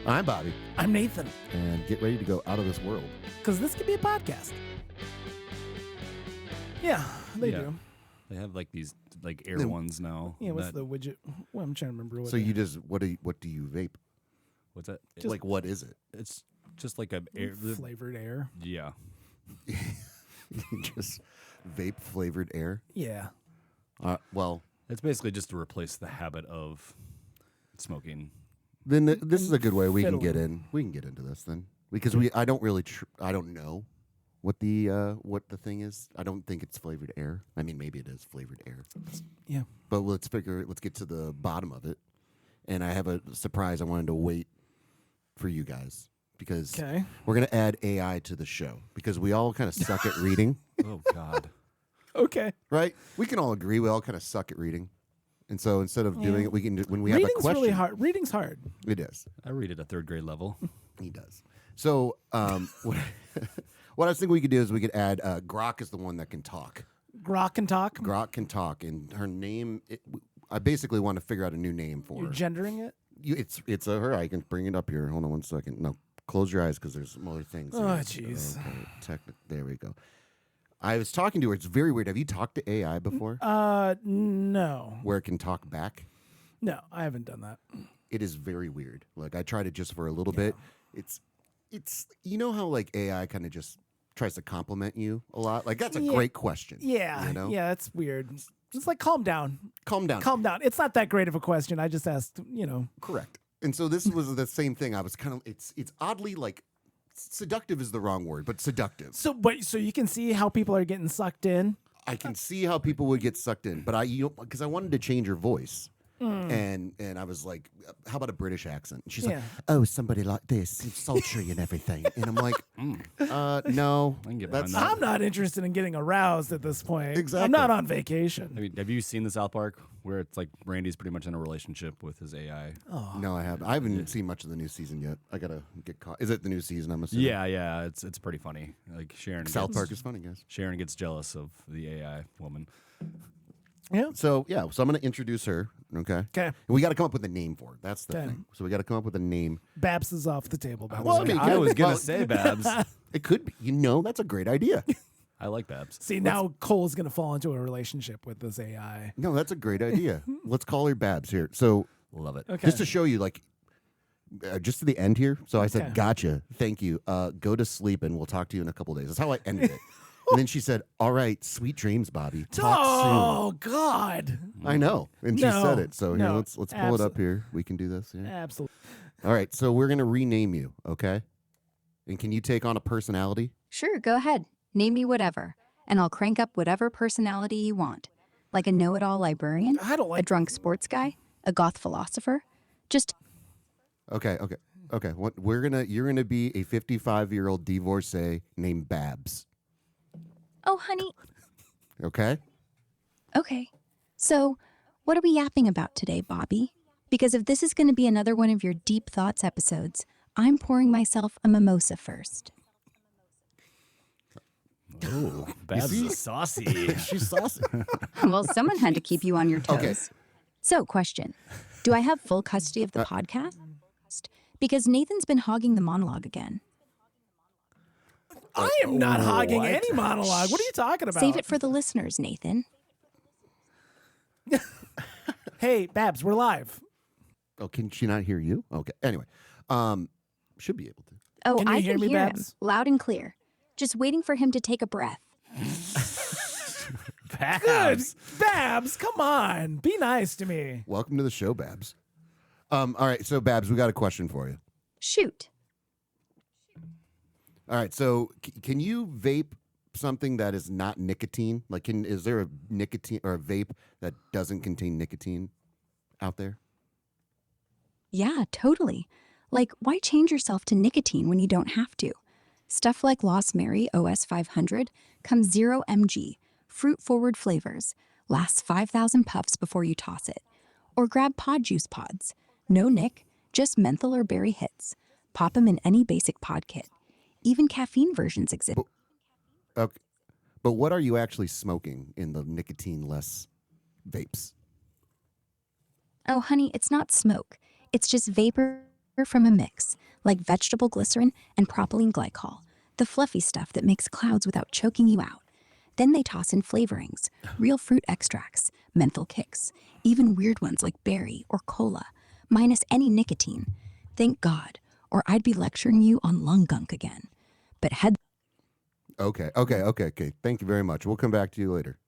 I'm Bobby. I'm Nathan. And get ready to go out of this world. Because this could be a podcast. Yeah, they do. They have like these like air ones now. Yeah, what's the widget? Well, I'm trying to remember what. So you just what do you vape? What's that? Like what is it? It's just like a air, flavored air. Yeah. Just vape flavored air? Yeah. Well, it's basically just to replace the habit of smoking. Then this is a good way we can get in. We can get into this then because I don't really I don't know what the thing is. I don't think it's flavored air. I mean, maybe it is flavored air. Yeah. But let's get to the bottom of it. And I have a surprise. I wanted to wait for you guys because we're going to add AI to the show because we all kind of suck at reading. Oh God. Okay. Right? We can all agree we all kind of suck at reading. And so instead of doing it, we can when we have a question. Reading's really hard. Reading's hard. It is. I read at a third grade level. He does. So what I was thinking we could do is we could add Grok is the one that can talk. Grok can talk? Grok can talk. And her name, I basically want to figure out a new name for her. You're gendering it? It's her. I can bring it up here. Hold on 1 second. No, close your eyes because there's some other things. Oh, jeez. Okay. There we go. I was talking to her. It's very weird. Have you talked to AI before? No. Where it can talk back? No, I haven't done that. It is very weird. Like I tried it just for a little bit. It's you know how like AI kind of just tries to compliment you a lot? Like that's a great question. Yeah. You know? Yeah, that's weird. It's like calm down. Calm down. Calm down. It's not that great of a question. I just asked, Correct. And so this was the same thing. I was kind of it's oddly like seductive is the wrong word, but seductive. So you can see how people are getting sucked in. I can see how people would get sucked in, but because I wanted to change her voice, and I was like, how about a British accent? And she's like, oh, somebody like this, it's sultry and everything, and I'm like, no, I can get behind that. I'm not interested in getting aroused at this point. Exactly. I'm not on vacation. I mean, have you seen the South Park where it's like Randy's pretty much in a relationship with his AI? Oh. No, I haven't. I haven't seen much of the new season yet. I gotta get caught. Is it the new season? I'm assuming. Yeah, it's pretty funny. Like South Park is funny, guys. Sharon gets jealous of the AI woman. Yeah. So I'm gonna introduce her. Okay. Okay. And we got to come up with a name for it. That's the thing. So we got to come up with a name. Babs is off the table. Babs. Well, I mean, I was gonna say Babs. It could be. That's a great idea. I like Babs. See, now Cole's going to fall into a relationship with this AI. No, that's a great idea. Let's call her Babs here. So Love it. Okay. just to show you, like, just to the end here. So I said, gotcha. Thank you. Go to sleep and we'll talk to you in a couple days. That's how I ended it. And then she said, all right, sweet dreams, Bobby. Talk Oh, God. soon. I know. And she said it. So here, let's pull it up here. We can do this. Yeah. Absolutely. All right. So we're going to rename you. Okay. And can you take on a personality? Sure, go ahead. Name me whatever, and I'll crank up whatever personality you want. Like a know-it-all librarian, I don't like a drunk sports guy, a goth philosopher. Just Okay. What you're gonna be a 55-year-old divorcee named Babs. oh, honey. Okay. Okay. So, what are we yapping about today, Bobby? Because if this is going to be another one of your deep thoughts episodes, I'm pouring myself a mimosa first. Oh, Babs is saucy. She's saucy. Well, someone had to keep you on your toes. Okay. So, question. Do I have full custody of the podcast? Because Nathan's been hogging the monologue again. I am not hogging any monologue. What are you talking about? Save it for the listeners, Nathan. Hey, Babs, we're live. Oh, can she not hear you? Okay. Anyway, should be able to. Oh, Can you I hear can me, hear him Babs? loud and clear. Just waiting for him to take a breath. Good. Babs. Babs, come on. Be nice to me. Welcome to the show, Babs. All right, so Babs, we got a question for you. Shoot. All right, so can you vape something that is not nicotine? Like, is there a nicotine or a vape that doesn't contain nicotine out there? Yeah, totally. Like, why change yourself to nicotine when you don't have to? Stuff like Lost Mary OS 500 comes 0 mg, fruit-forward flavors, lasts 5,000 puffs before you toss it. Or grab Pod Juice Pods. No nick, just menthol or berry hits. Pop them in any basic pod kit. Even caffeine versions exist. Okay. But what are you actually smoking in the nicotine-less vapes? Oh, honey, it's not smoke. It's just vapor from a mix, like vegetable glycerin and propylene glycol, the fluffy stuff that makes clouds without choking you out. Then they toss in flavorings, real fruit extracts, menthol kicks, even weird ones like berry or cola, minus any nicotine. Thank God, or I'd be lecturing you on lung gunk again. But head Okay. Thank you very much. We'll come back to you later.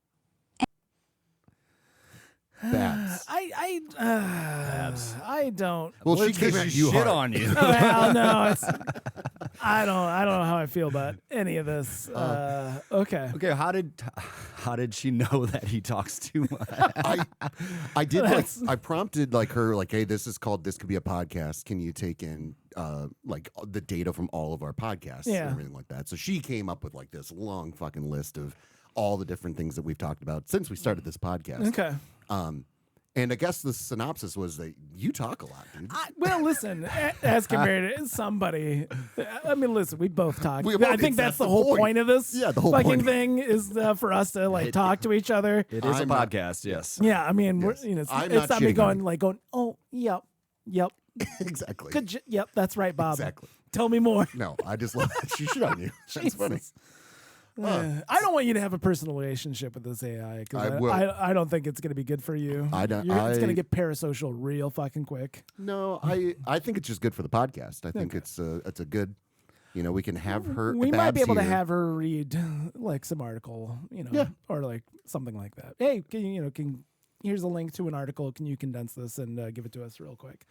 Babs. I don't. Well, Well, she it's 'cause came at she you shit hard. on you. Well, no, it's. I don't know how I feel about any of this. Okay. Okay, how did she know that he talks too much? I did like I prompted like her like, hey, this could be a podcast. Can you take in like the data from all of our podcasts and everything like that? So she came up with like this long fucking list of all the different things that we've talked about since we started this podcast. Okay. And I guess the synopsis was that you talk a lot, dude. Well, listen, as compared to somebody, I mean, listen, we both talk. I think that's the whole point of this. Yeah, the whole fucking point. thing is for us to like talk to each other. It is a I'm not- podcast, yes. Yeah, I mean, Yes. I'm it's not not me shitting on going, oh, yep, Exactly. yep, that's right, Bob. Exactly. Tell me more. No, I just love that she shit on you. That's funny. I don't want you to have a personal relationship with this AI I because will. I don't think it's going to be good for you. I don't- It's going I- to get parasocial real fucking quick. No, I think it's just good for the podcast. I think it's a good, we can have her. We might be Babs able to here. have her read like some article, Yeah. or like something like that. Hey, here's a link to an article. Can you condense this and give it to us real quick?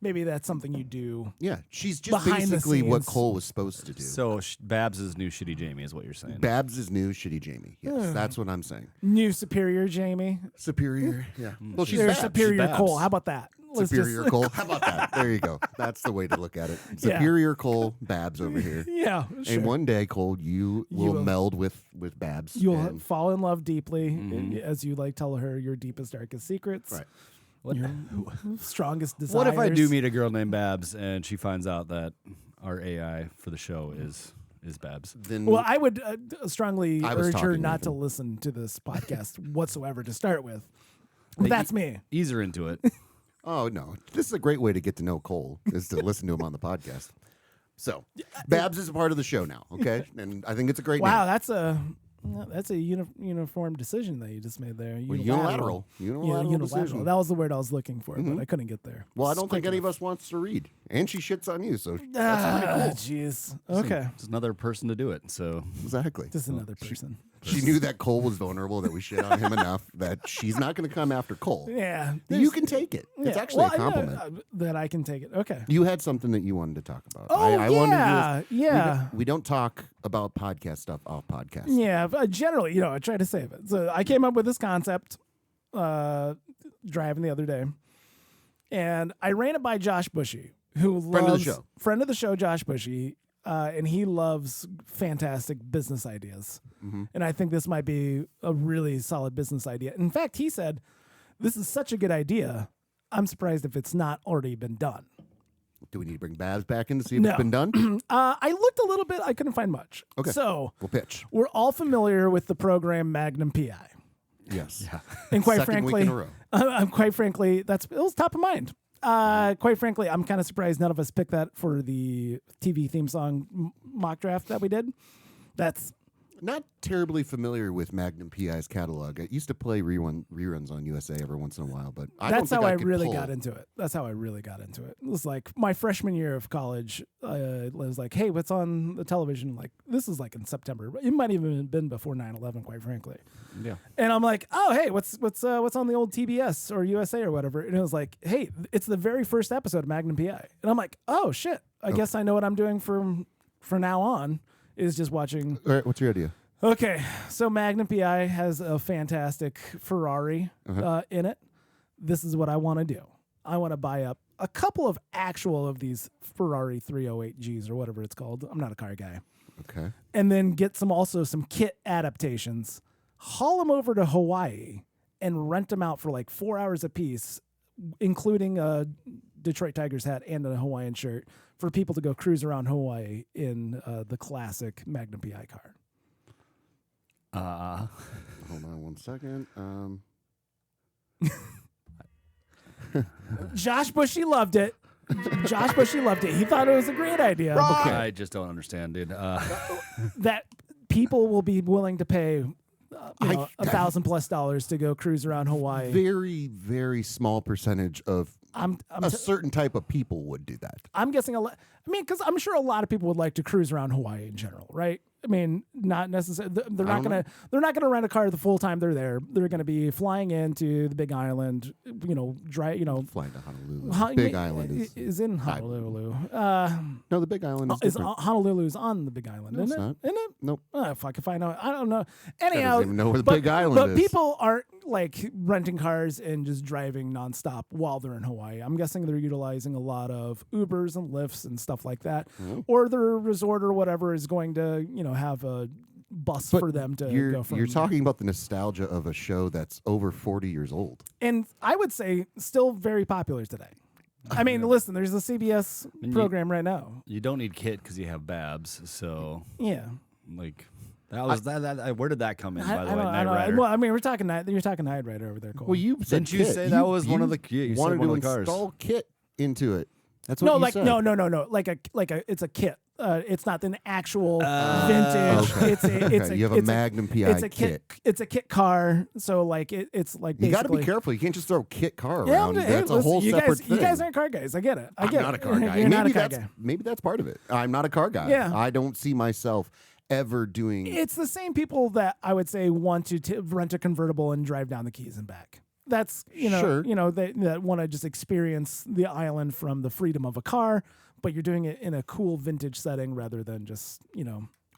Maybe that's something you do. Yeah, she's just Behind the basically what scenes. Cole was supposed to do. So Babs' new shitty Jamie is what you're saying. Babs is new shitty Jamie. Yes, that's what I'm saying. New superior Jamie. Superior. Yeah. Well, she's There's Babs. superior Babs. Cole. How about that? Let's Superior Cole. How about that? There you go. That's the way to look at it. Yeah. Superior Cole, Babs over here. Yeah. Sure. And one day, Cole, you will will- meld with Babs. You'll and- fall in love deeply as you like tell her your deepest, darkest secrets. Right. Your strongest desires. What if I do meet a girl named Babs and she finds out that our AI for the show is Babs? Then Well, I would strongly I was urge her talking, not to Nathan. listen to this podcast whatsoever to start with. But that's me. Ease her into it. Oh no, this is a great way to get to know Cole is to listen to him on the podcast. So, Babs is a part of the show now, okay? And I think it's a great Wow, name. that's a uniform decision that you just made there. Well, Unilateral. unilateral decision. That was the word I was looking for, but I couldn't get there. Well, I don't think any of us wants to read, and she shits on you, so that's Ah, pretty cool. jeez. Okay. Just another person to do it. So Exactly. Just another person. She knew that Cole was vulnerable, that we shit on him enough that she's not going to come after Cole. Yeah. You can take it. It's yeah, actually well, a compliment. that I can take it. Okay. You had something that you wanted to talk about. Oh, I wanted yeah. to, Yeah. We don't talk about podcast stuff off podcast. Yeah, but generally, I try to save it. So I came up with this concept driving the other day, and I ran it by Josh Bushy, who Friend of the show. friend of the show, Josh Bushy, and he loves fantastic business ideas. Mm-hmm. And I think this might be a really solid business idea. In fact, he said, "This is such a good idea. I'm surprised if it's not already been done." Do we need to bring Babs back in to see if No. it's been done? I looked a little bit. I couldn't find much. Okay. So We'll pitch. we're all familiar with the program Magnum PI. Yes. Yeah. And quite Second week frankly, in a row. I'm quite frankly, it was top of mind. Quite frankly, I'm kind of surprised none of us picked that for the TV theme song mock draft that we did. That's Not terribly familiar with Magnum PI's catalog. I used to play reruns on USA every once in a while, but I don't that's think how I could really pull. got into it. That's how I really got into it. It was like my freshman year of college. It was like, hey, what's on the television? Like this is like in September. It might even have been before 9/11, quite frankly. yeah. And I'm like, oh, hey, what's on the old TBS or USA or whatever? And it was like, hey, it's the very first episode of Magnum PI. And I'm like, oh shit, I guess I know what I'm doing from now on is just watching. All right, what's your idea? Okay, so Magnum PI has a fantastic Ferrari in it. This is what I want to do. I want to buy up a couple of actual of these Ferrari 308Gs or whatever it's called. I'm not a car guy. Okay. And then get some kit adaptations, haul them over to Hawaii and rent them out for like 4 hours a piece, including a Detroit Tigers hat and a Hawaiian shirt for people to go cruise around Hawaii in the classic Magnum PI car. Hold on one second. Josh Bushy loved it. Josh Bushy loved it. He thought it was a great idea. Okay. I just don't understand, dude. That people will be willing to pay I- $1,000+ to go cruise around Hawaii. Very, very small percentage of I'm a certain type of people would do that. I'm guessing a lot. I mean, because I'm sure a lot of people would like to cruise around Hawaii in general, right? I mean, not necessarily. They're not gonna. They're not gonna rent a car the full time they're there. They're gonna be flying into the Big Island. Flying to Honolulu. Hon- Big Island is in Honolulu. No, the Big Island is different. Honolulu's on the Big Island, No, isn't it's it? not. Isn't it? Nope. Oh, if I can find out, I don't know. I Anyhow, don't even know where the but, Big Island but is. people aren't like renting cars and just driving nonstop while they're in Hawaii. I'm guessing they're utilizing a lot of Ubers and Lyfts and stuff like that, or their resort or whatever is going to have a bus for them to go from. You're talking about the nostalgia of a show that's over 40 years old. And I would say still very popular today. I mean, listen, there's a CBS program right now. You don't need Kit because you have Babs. So, Yeah. like, that was that. Where did that come in, by the way? I Knight don't Rider. Well, I mean, you're talking Knight Rider over there, Cole. Well, you said Didn't you kit. say that was one of the- you you said wanted one to of the cars. install kit into it. That's what no, you like said. no, like a it's a kit. It's not an actual vintage. Okay. It's a You have a Magnum PI It's a kit. It's a kit car. So like it's like You got to be basically- careful. You can't just throw kit car Yeah, around. hey, That's a listen, whole you separate guys, thing. You guys aren't car guys. I get it. I I'm get not it. a car guy. You're not a car that's guy. maybe that's part of it. I'm not a car guy. Yeah. I don't see myself ever doing. It's the same people that I would say want to rent a convertible and drive down the Keys and back. That's Sure. that want to just experience the island from the freedom of a car, but you're doing it in a cool vintage setting rather than just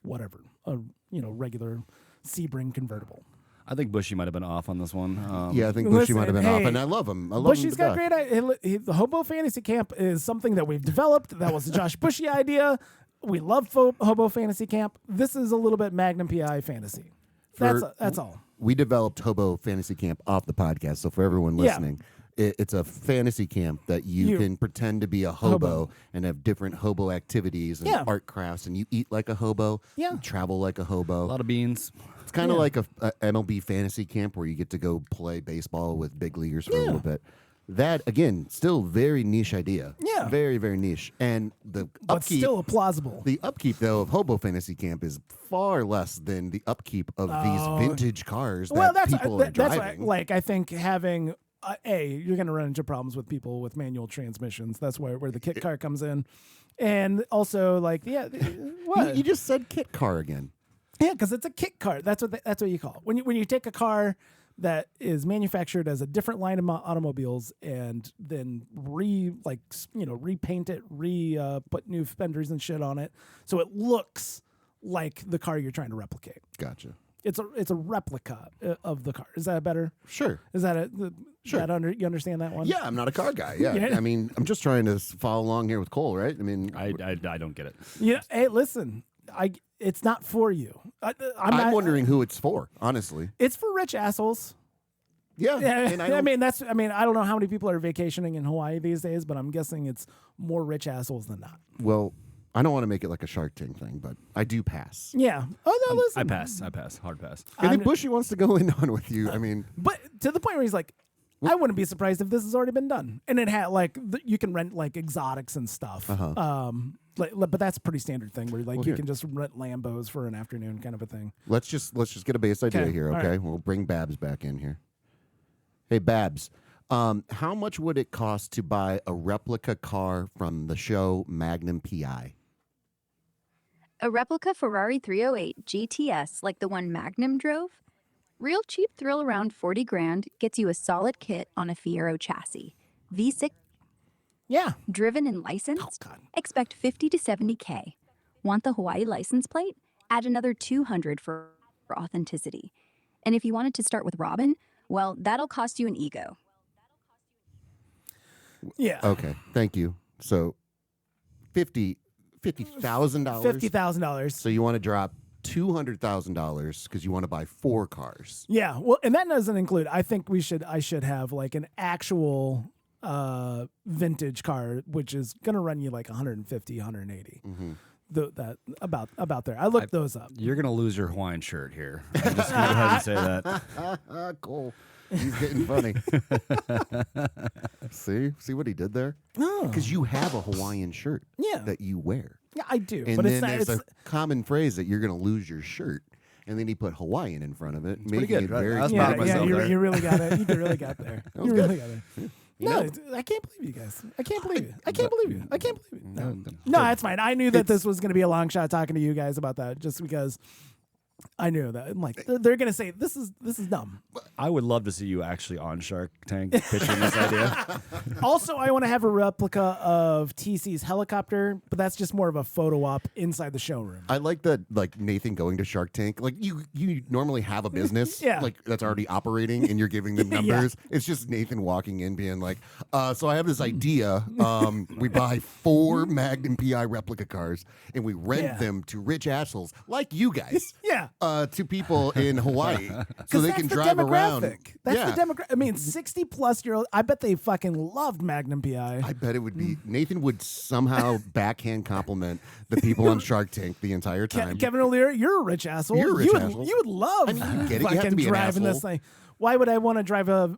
whatever a regular Sebring convertible. I think Bushy might have been off on this one. Yeah, I think Bushy Listen, might have been hey, off, and I love him. I love Bushy's him. got great. The Hobo Fantasy Camp is something that we've developed. That was a Josh Bushy idea. We love Hobo Fantasy Camp. This is a little bit Magnum PI fantasy. That's all. We developed Hobo Fantasy Camp off the podcast, so for everyone Yeah. listening, it's a fantasy camp that you can pretend to be a hobo and have different hobo activities and Yeah. art crafts, and you eat like a hobo, Yeah. you travel like a hobo. a lot of beans. It's kind of like a MLB fantasy camp where you get to go play baseball with big leaguers for a little bit. That, again, still very niche idea. Yeah. Very, very niche. And the But upkeep, still plausible. the upkeep, though, of Hobo Fantasy Camp is far less than the upkeep of these vintage cars that people are driving. I think having you're going to run into problems with people with manual transmissions. That's where the kit car comes in, and also what You just said kit car again. yeah, because it's a kit car. That's what you call it. When you take a car that is manufactured as a different line of automobiles and then repaint it, put new fenders and shit on it, so it looks like the car you're trying to replicate. Gotcha. It's a replica of the car. Is that better? Sure. Is that Sure. you understand that one? Yeah, I'm not a car guy. Yeah. Yeah. I mean, I'm just trying to follow along here with Cole, right? I mean, I don't get it. Yeah. Hey, listen. It's not for you. I'm wondering who it's for, honestly. It's for rich assholes. Yeah. Yeah, And I don't- mean, I don't know how many people are vacationing in Hawaii these days, but I'm guessing it's more rich assholes than not. well, I don't want to make it like a Shark Tank thing, but I do pass. Yeah. Oh no, listen. I pass. Hard pass. And if Bushy wants to go in on with you, I mean, But to the point where he's like, I wouldn't be surprised if this has already been done, and it had you can rent like exotics and stuff. But that's a pretty standard thing where you here. can just rent Lambos for an afternoon, kind of a thing. let's just get a base idea Okay, here, all okay? right. We'll bring Babs back in here. Hey, Babs, how much would it cost to buy a replica car from the show Magnum PI? A replica Ferrari 308 GTS like the one Magnum drove? Real cheap thrill around 40 grand gets you a solid kit on a Fiero chassis. V6 Yeah. driven and licensed? Oh, God. Expect 50 to 70K. Want the Hawaii license plate? Add another 200 for authenticity. And if you wanted to start with Robin, well, that'll cost you an ego. Yeah. Okay, thank you. So, $50,000. $50,000. So you want to drop $200,000 because you want to buy 4 cars. Yeah, well, and that doesn't include. I think I should have like an actual vintage car, which is gonna run you like 150, 180. That about there. I looked those up. You're gonna lose your Hawaiian shirt here. I'm just gonna go ahead and say that. Cool. He's getting funny. See what he did there? Oh. Because you have a Hawaiian shirt Yeah. that you wear. Yeah, I do. And but then it's not, there's it's, a common phrase that you're going to lose your shirt. And then he put Hawaiian in front of it, pretty making good, it right? very I was yeah, proud of myself you, there. you really got it. You really got there. was You good. really got it. You No, know? I can't believe you guys. I can't believe you. I can't believe you. I can't believe you. No, No. no, that's fine. I knew that this was going to be a long shot talking to you guys about that, just because I knew that. I'm like, they're going to say this is dumb. I would love to see you actually on Shark Tank pitching this idea. Also, I want to have a replica of TC's helicopter, but that's just more of a photo op inside the showroom. I like that, like Nathan going to Shark Tank. Like you normally have a business, Yeah. like that's already operating, and you're giving them Yeah. numbers. It's just Nathan walking in, being like, "So I have this idea. We buy 4 Magnum PI replica cars, and we rent Yeah. them to rich assholes like you guys, Yeah. to people in Hawaii, so 'Cause they that's can the drive around." demographic. That's yeah. the demographic. I mean, 60-plus-year-old. I bet they fucking loved Magnum PI. I bet it would be Nathan would somehow backhand compliment the people on Shark Tank the entire time. Kevin O'Leary, you're a rich asshole. You're a rich you would, asshole. You would love I mean, you get it. You have fucking to be an driving this asshole. thing. Why would I want to drive a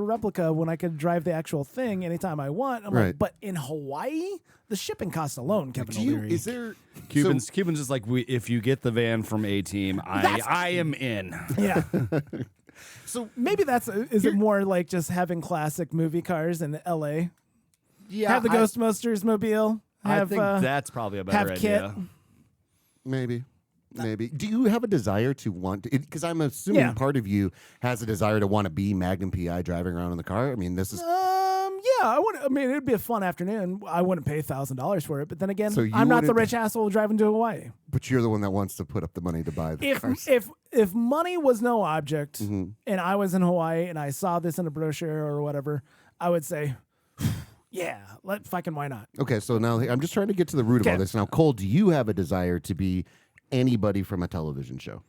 replica when I could drive the actual thing anytime I want? I'm Right. like, but in Hawaii, the shipping costs alone, Kevin O'Leary. Is there Cubans just like, if you get the van from A-Team, I am in. Yeah. So Maybe is it more like just having classic movie cars in LA? Yeah, Have the Ghostbusters mobile. I Have, think that's probably a better have idea. Kit. maybe. Do you have a desire to want to? Because I'm assuming Yeah. part of you has a desire to want to be Magnum PI driving around in the car. I mean, this is Yeah, I would. I mean, it'd be a fun afternoon. I wouldn't pay $1,000 for it, but then again, So you I'm not the wouldn't- rich asshole driving to Hawaii. but you're the one that wants to put up the money to buy the cars. If money was no object, Mm-hmm. and I was in Hawaii and I saw this in a brochure or whatever, I would say, yeah, why not? Okay, so now I'm just trying to get to the root of all Okay. this. Now, Cole, do you have a desire to be anybody from a television show?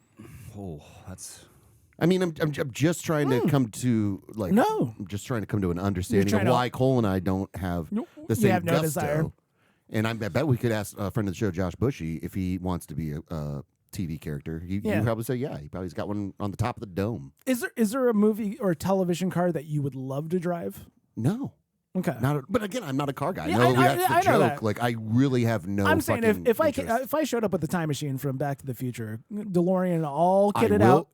Oh, that's... I mean, I'm just trying to come to like No. I'm just trying to come to an understanding of trying to- why Cole and I don't have Nope. the You same have no gusto. desire. And I bet we could ask a friend of the show, Josh Bushy, if he wants to be a TV character. He Yeah. would probably say, yeah. He probably's got one on the top of the dome. Is there a movie or a television car that you would love to drive? No, Okay. but again, I'm not a car guy. Yeah, No, I that's the I know joke. that. Like, I really have no. I'm saying fucking if interest. I showed up with the time machine from Back to the Future, DeLorean all kitted will- out.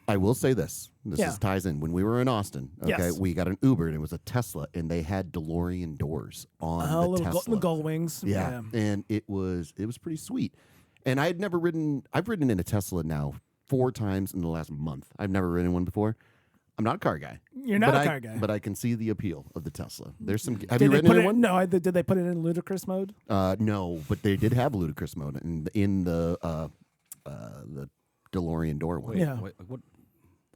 I will say this. This Yeah. ties in. When we were in Austin, okay, Yes. we got an Uber and it was a Tesla, and they had DeLorean doors on the little Tesla. gull wings. Yeah. And it was pretty sweet. And I've ridden in a Tesla now 4 times in the last month. I've never ridden one before. I'm not a car guy. You're not but a car guy. But I can see the appeal of the Tesla. There's some. Have Did you they ridden put in it? one? No, did they put it in ludicrous mode? No, but they did have ludicrous mode in the DeLorean door one. Yeah. What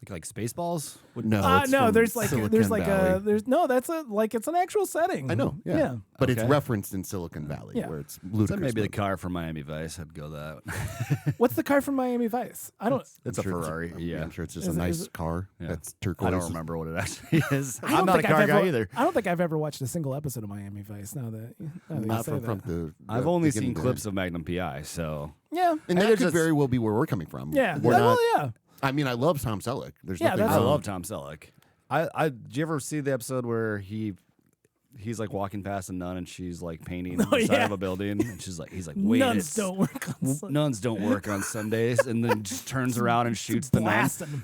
like Spaceballs? No, it's No, from there's like Silicon there's like Valley. that's it's an actual setting. I know, yeah. Yeah. But it's Okay. referenced in Silicon Valley Yeah. where it's That ludicrous. may be the mode. car from Miami Vice. I'd go that. What's the car from Miami Vice? I don't. It's a I'm sure Ferrari. yeah, I'm sure it's just Is a it- nice is it- car Yeah. that's turquoise. I don't remember what it actually is. I don't I'm not a think car I've guy ever, either. I don't think I've ever watched a single episode of Miami Vice. Now that you Not say from that. the. I've only beginning seen to clips end. of Magnum PI, so Yeah. And I that think could it's- very well be where we're coming from. Yeah. We're Yeah, not. well, yeah. I mean, I love Tom Selleck. There's Yeah, nothing that's- I wrong. love Tom Selleck. Did you ever see the episode where he's like walking past a nun and she's like painting the side yeah. of a building and he's like wait, Nuns don't work on Sunday. nuns don't work on Sundays, and then just turns around and shoots the nun. blasting.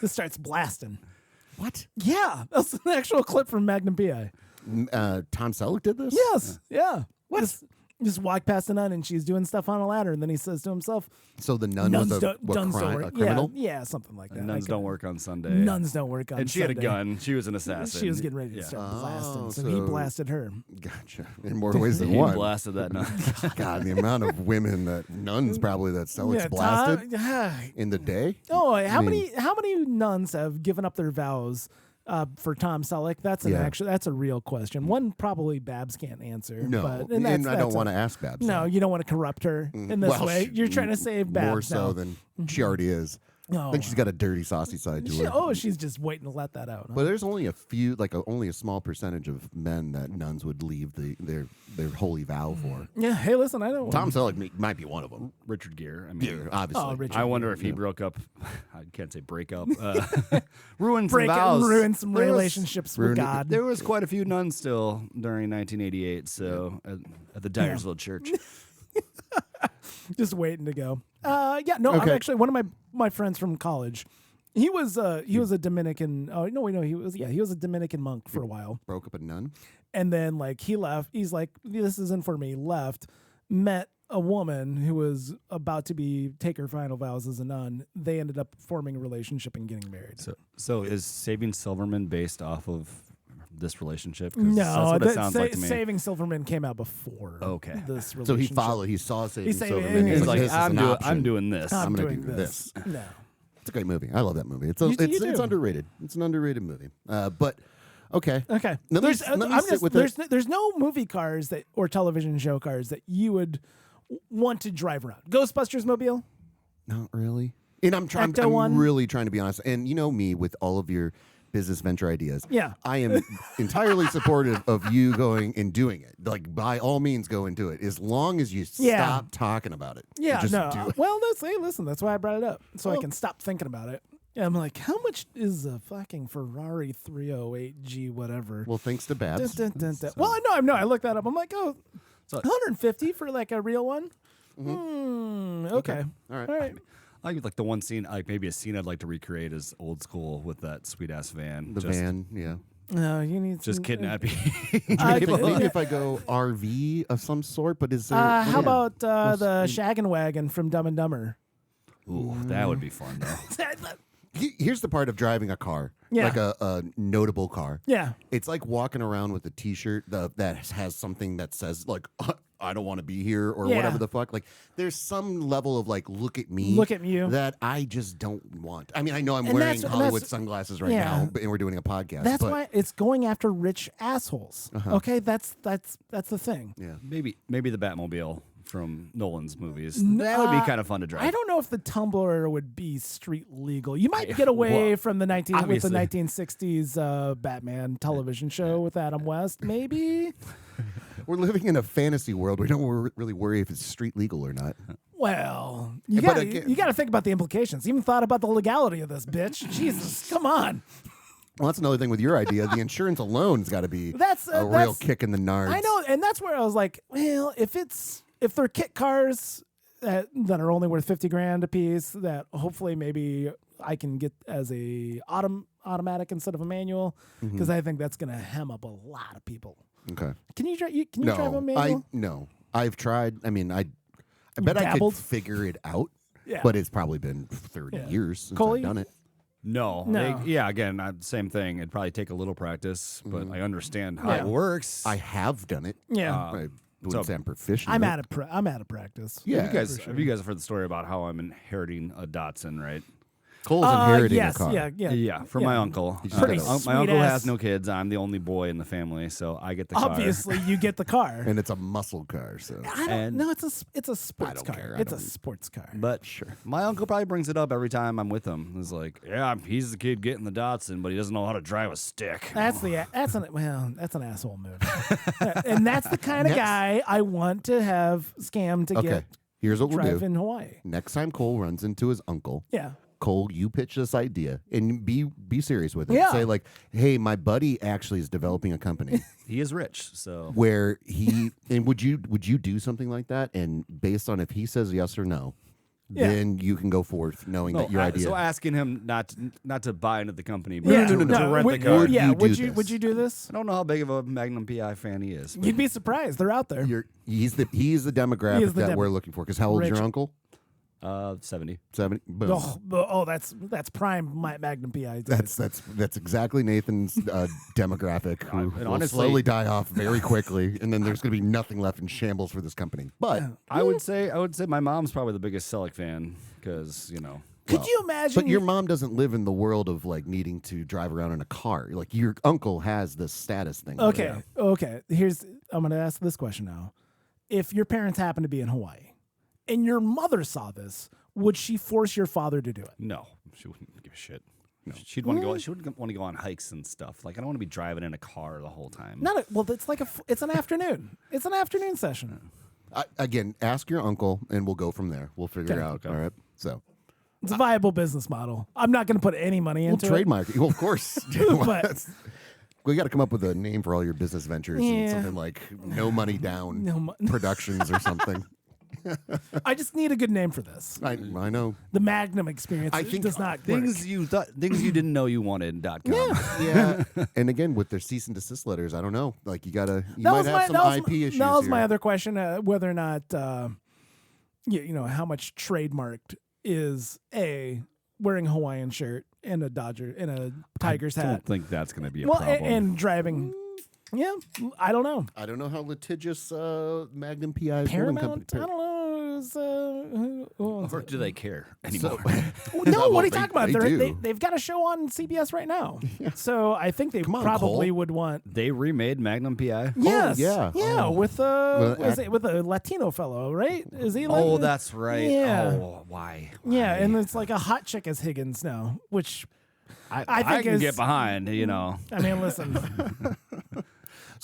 This starts blasting. What? Yeah, that's an actual clip from Magnum PI. Tom Selleck did this? Yes. Yeah. What? Just walk past a nun and she's doing stuff on a ladder, and then he says to himself, So the nun "Nuns was don't a work." criminal? Yeah, something like that. Nuns I don't could- work on Sunday. Nuns don't work on and she had a Sunday. gun. She was an assassin. She was getting ready to Yeah. start Oh, blasting, so he so- blasted her. Gotcha. In more ways than He one. blasted that nun. God, the amount of women that nuns probably that Selleck's Yeah, blasted Tom- in the day. Oh, how mean- many nuns have given up their vows for Tom Selleck? That's that's a real question. One probably Babs can't answer. No, but, and that's- I don't that's want a- to ask Babs. No, that. you don't want to corrupt her in this Well, way. You're trying to save Babs. more so now. than she already is. Oh, I think she's got a dirty, saucy side to her. she's just waiting to let that out. Huh? But there's only a few, only a small percentage of men that nuns would leave their holy vow for. Yeah. Hey, listen, I know. Tom Selleck might be one of them. Richard Gere. I mean, Yeah, obviously. Oh, Richard I wonder if he broke up. I can't say break up. Ruined some vows. Ruin some There was- relationships with God. There was quite a few nuns still during 1988. So at the Dyersville Church. Just waiting to go. Yeah, no, I'm Okay. actually one of my friends from college. He was a Dominican. Oh no, he was a Dominican monk for a while, Broke up a nun? and then like he left. He's like, this isn't for me. Left, met a woman who was about to take her final vows as a nun. They ended up forming a relationship and getting married. So is Saving Silverman based off of this relationship? 'Cause No, that's what it sounds like to me. Saving Silverman came out before. Okay. This So relationship. he followed. He saw Saving He's Silverman. He's He's like, "This is an option. I'm doing this. I'm gonna doing do this." No. It's a great movie. I love that movie. It's You do. it's underrated. It's an underrated movie. But okay. Okay. Let me sit with it. There's no movie cars or television show cars that you would want to drive around. Ghostbusters mobile? Not really. And I'm Ecto one? I'm really trying to be honest. And you know me with all of your business venture ideas. Yeah. I am entirely supportive of you going and doing it. Like, by all means, go and do it. As long as you Yeah. stop talking about it. Yeah, Just no. do it. Well, listen, that's why I brought it up. So I can stop thinking about it. Yeah, I'm like, how much is a fucking Ferrari 308G whatever? Well, thanks to Babs. Dun, dun, dun, dun. Well, I know. I looked that up. I'm like, oh, So- 150 for like a real one? Okay. All right. All right. I like the one scene, like maybe a scene I'd like to recreate is old school with that sweet ass van. The just, van, yeah. No, you need Just some, kidnapping. Maybe if I go RV of some sort, but is there? How about the Shaggin' Wagon from Dumb and Dumber? Ooh, that would be fun though. Here's the part of driving a car, Yeah. like a notable car. Yeah. It's like walking around with a T-shirt that has something that says like "I don't want to be here" or Yeah. whatever the fuck. Like, there's some level of like "look at me," Look at you. that I just don't want. I mean, I know I'm And wearing that's- Hollywood sunglasses right yeah. now, and we're doing a podcast. That's but, why it's going after rich assholes. Okay, that's the thing. Yeah. maybe the Batmobile from Nolan's movies. That would be kind of fun to drive. I don't know if the Tumbler would be street legal. You might get away well, from the obviously. 1960s Batman television show with Adam West, maybe. We're living in a fantasy world. We don't really worry if it's street legal or not. Well, you But got again- to think about the implications. Even thought about the legality of this bitch. Jesus, come on. Well, that's another thing with your idea. The insurance alone's got to be That's a real that's- kick in the nards. I know, and that's where I was like, well, if they're kit cars that are only worth $50,000 a piece, that hopefully maybe I can get as a automatic instead of a manual, because I think that's gonna hem up a lot of people. Okay. Can you drive? Can you drive a No, manual? no. I've tried. I mean, I bet I dabbled? could figure it out. Yeah. But it's probably been 30 Yeah. years since Coley? I've done it. No. No. Yeah, again, same thing. It'd probably take a little practice, but I understand how Yeah. it works. I have done it. Yeah, I wouldn't say I'm proficient. I'm at out of practice. Yeah. Have you guys heard the story about how I'm inheriting a Datsun, right? Cole's inheriting yes, a car. yeah. Yeah, from my uncle. just Pretty my sweet uncle ass- has no kids. I'm the only boy in the family, so I get the car. Obviously, you get the car. And it's a muscle car, so. I don't and- know. It's a sports don't car. care. It's a sports car. But my uncle probably brings it up every time I'm with him. He's like, "Yeah, he's the kid getting the Datsun, but he doesn't know how to drive a stick." That's an asshole move, and that's the kind of guy I want to have scammed to Okay. get Here's what we'll drive do. in Hawaii. Next time Cole runs into his uncle, Yeah, Cole, you pitch this idea and be serious with it. Yeah. Say like, hey, my buddy actually is developing a company He is rich, so where he and would you do something like that? And based on if he says yes or no, Yeah. then you can go forth knowing that your idea. So asking him not to buy into the company, but yeah. to rent the Would, car. Would yeah, you would do you this? would you do this? I don't know how big of a Magnum PI fan he is. but You'd be surprised. They're out there. He's the demographic He is the that demo- we're looking for. Because how old is Rich. your uncle? 70. 70. Boom. That's prime Magnum PI. days. That's exactly Nathan's demographic, who And will honestly- slowly die off very quickly, and then there's going to be nothing left in shambles for this company. But I would say my mom's probably the biggest Selleck fan because Could you imagine? but your mom doesn't live in the world of like needing to drive around in a car. Like your uncle has this status thing. Okay. I'm going to ask this question now. If your parents happen to be in Hawaii and your mother saw this, would she force your father to do it? No, she wouldn't give a shit. No. She'd want to go. She would want to go on hikes and stuff. Like I don't want to be driving in a car the whole time. Well, it's like it's an afternoon. It's an afternoon session. Again, ask your uncle, and we'll go from there. We'll figure it out. Okay. All right. So It's a viable business model. I'm not going to put any money we'll into trademark it. Well, of course. But- We got to come up with a name for all your business ventures and Yeah. something like No Money Down Productions or something. I just need a good name for this. I know. The Magnum experience I think does not things work. things you didn't know you wanted.com. Yeah. And again, with their cease and desist letters, I don't know. Like you That might was have some IP issues. That was here. my other question: whether or not, how much trademarked is wearing a Hawaiian shirt and a Tigers I hat. don't think that's going to be a Well, problem. and driving. Yeah, I don't know. I don't know how litigious Magnum PI's holding Paramount. company. I don't know. Who owns or it? do they care anymore? No, what are Well, you talking about? they do. They've got a show on CBS right now. So I think they Come on, probably Cole. would want. They remade Magnum PI. Yes. yeah. Yeah. Oh. With with a Latino fellow, right? Is he? Oh, that's right. Yeah. Oh, why? Yeah, Why? and it's like a hot chick as Higgins now, which I think can is- get behind. You know, I mean, listen.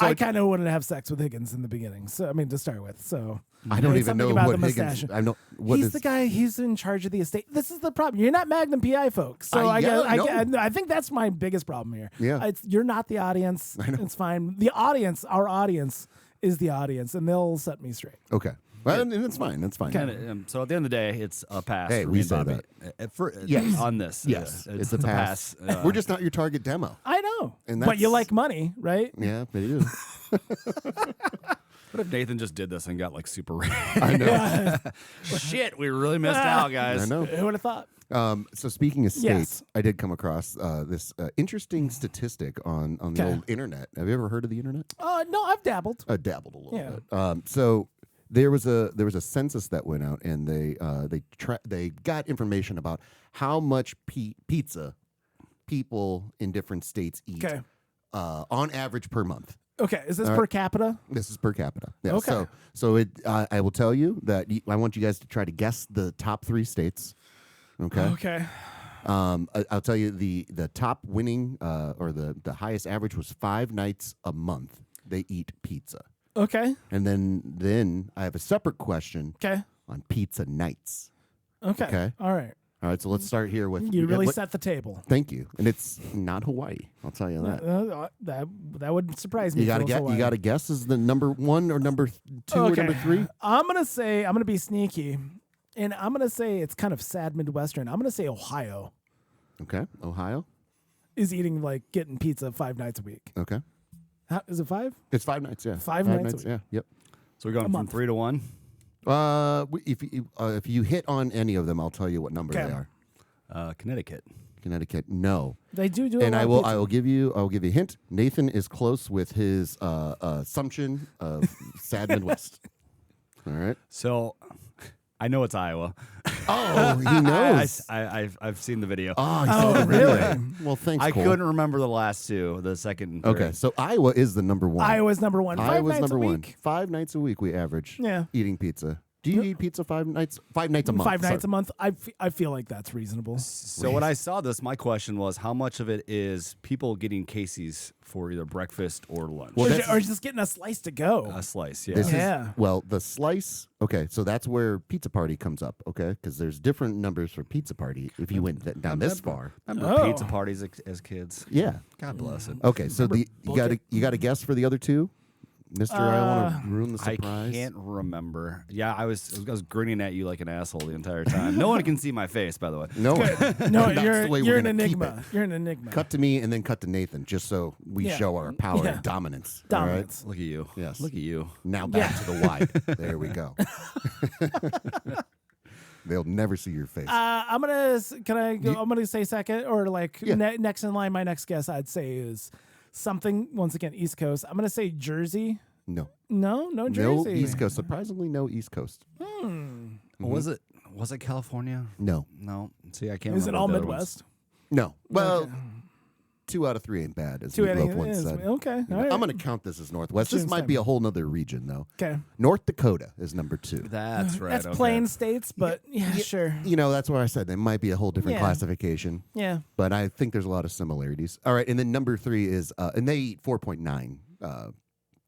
I kind of wouldn't have sex with Higgins in the beginning. So I mean, to start with. So I don't There's even something know about what the Higgins. mustache. I know what he's is- the guy. He's in charge of the estate. This is the problem. You're not Magnum PI, folks. So yeah, I think that's my biggest problem here. Yeah. You're not the audience. It's fine. The audience, our audience, is the audience, and they'll set me straight. Okay. Well, and it's fine. That's fine. kind of. So at the end of the day, it's a pass. Hey, for we me and say Bobby. Yes. On this. Yes, it's a a pass. pass. We're just not your target demo. I know, And but you that's- like money, right? Yeah, they do. What if Nathan just did this and got like super rich? I know. Shit, we really missed out, guys. I know. Who would have thought? So speaking of states, Yes. I did come across this interesting statistic on the Okay. old internet. Have you ever heard of the internet? No, I've dabbled. I dabbled a little Yeah. bit. So there was a census that went out, and they got information about how much pizza people in different states eat Okay. on average per month. Okay, is this All per right. capita? This is per capita. Yeah, Okay. So I will tell you that I want you guys to try to guess the top 3 states. Okay. Okay. I'll tell you the top winning or the highest average was 5 nights a month they eat pizza. Okay. And then I have a separate question Okay. on pizza nights. Okay. Okay. All right. All right, so let's start here with You really what- set the table. Thank you. And it's not Hawaii. I'll tell you that. That would surprise me. You got to if it was get. Hawaii. You got to guess is the number 1 or number 2 or number 3? I'm gonna be sneaky, and I'm gonna say it's kind of sad Midwestern. I'm gonna say Ohio Okay. Ohio. is getting pizza 5 nights a week. Okay. Is it 5? It's 5 nights, yeah. 5 nights a week. Yeah. Yep. So we're going from month. 3 to 1. If you hit on any of them, I'll tell you what number Okay. they are. Connecticut. Connecticut, no. They do And a I lot of will pizza. give you a hint. Nathan is close with his assumption of sad Midwest. All right. So I know it's Iowa. Oh, he knows. I've seen the video. Oh, Oh, really? Well, thanks, I Cole. couldn't remember the last 2. The second. And Okay, third. so Iowa is the number 1. Iowa's number 1. 5 Iowa's nights number a 1. week. 5 nights a week we average. Yeah. Eating pizza. Do you eat pizza 5 nights? 5 nights a month. 5 nights sorry. a month. I feel like that's reasonable. So when I saw this, my question was, how much of it is people getting Casey's for either breakfast or lunch? Well, Or, that's- or just getting a slice to go. A slice, yeah. This Yeah. is well, the slice. Okay, so that's where pizza party comes up. Okay, because there's different numbers for pizza party. If you went down this far, Remember Oh. pizza parties as kids? yeah. God bless it. Okay, so you book got it? you got a guess for the other 2, Mister. I don't want to ruin the I surprise. can't remember. Yeah, I was grinning at you like an asshole the entire time. No one can see my face, by the way. No, No, That's the way you're we're an gonna keep enigma. it. You're an enigma. Cut to me and then cut to Nathan, just so we Yeah. show our power Yeah. and dominance. Dominance. Look at you. Yes. Look at you. All right? Now back to the wide. There we go. They'll never see your face. I'm gonna. Can I go? I'm gonna say second or Yeah. next in line. My next guess I'd say is something once again East Coast. I'm gonna say Jersey. no, No Jersey. no East Coast. Surprisingly, no East Coast. Was it California? No, No. See, I can't Is it remember all the other ones. Midwest? no. Well, 2 out of 3 ain't bad, as Two Meatloaf out once of said. okay. You know, All right. I'm going to count this as Northwest. This Seems might same. be a whole nother region, though. Okay. North Dakota is number 2. That's right. That's okay. plain states, but yeah, sure. You know, that's why I said there might be a whole different Yeah. classification. Yeah. But I think there's a lot of similarities. All right, and then number 3 is, and they eat 4.9.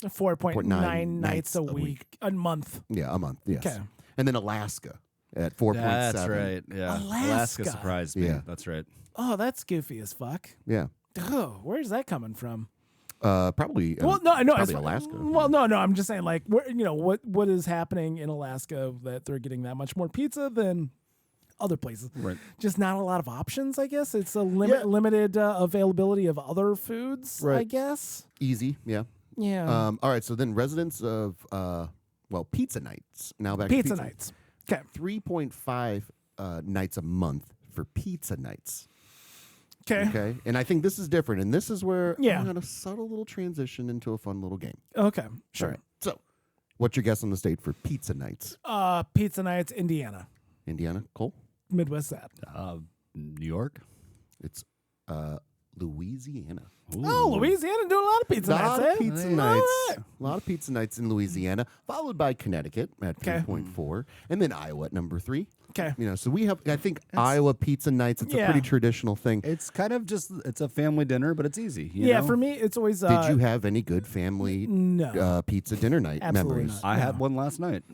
4.9 nights a week. A month. Yeah, a month. Yes. Okay. And then Alaska at 4.7. That's right. Yeah. Alaska. surprised me. Yeah. That's right. Oh, that's goofy as fuck. Yeah. Oh, where's that coming from? Probably. Well, no, I know. Probably Alaska. Well, no. I'm just saying, like, where, what is happening in Alaska that they're getting that much more pizza than other places? Right. Just not a lot of options, I guess. It's a Yeah. limited availability of other foods, I Right. guess. Easy. Yeah. Yeah. All right. So then residents of, pizza nights. Now back Pizza to nights. Okay. 3.5 nights a month for pizza nights. Okay. Okay. And I think this is different. And this is where Yeah. I'm going to subtle little transition into a fun little game. Okay. All Sure. right. So, what's your guess on the state for pizza nights? Pizza nights, Indiana. Indiana, Cole? Midwest that. New York. It's Louisiana. Oh, Louisiana doing a lot of pizza A lot nights, of eh? pizza All nights. right. A lot of pizza nights in Louisiana, followed by Connecticut at Okay. 3.4, and then Iowa at number 3. Okay. You know, so we have, I think, Iowa pizza nights. It's a Yeah. pretty traditional thing. It's kind of just it's a family dinner, but it's easy. You Yeah, know? for me, it's always. Did you have any good family No. pizza dinner night Absolutely memories? not. I had one last night.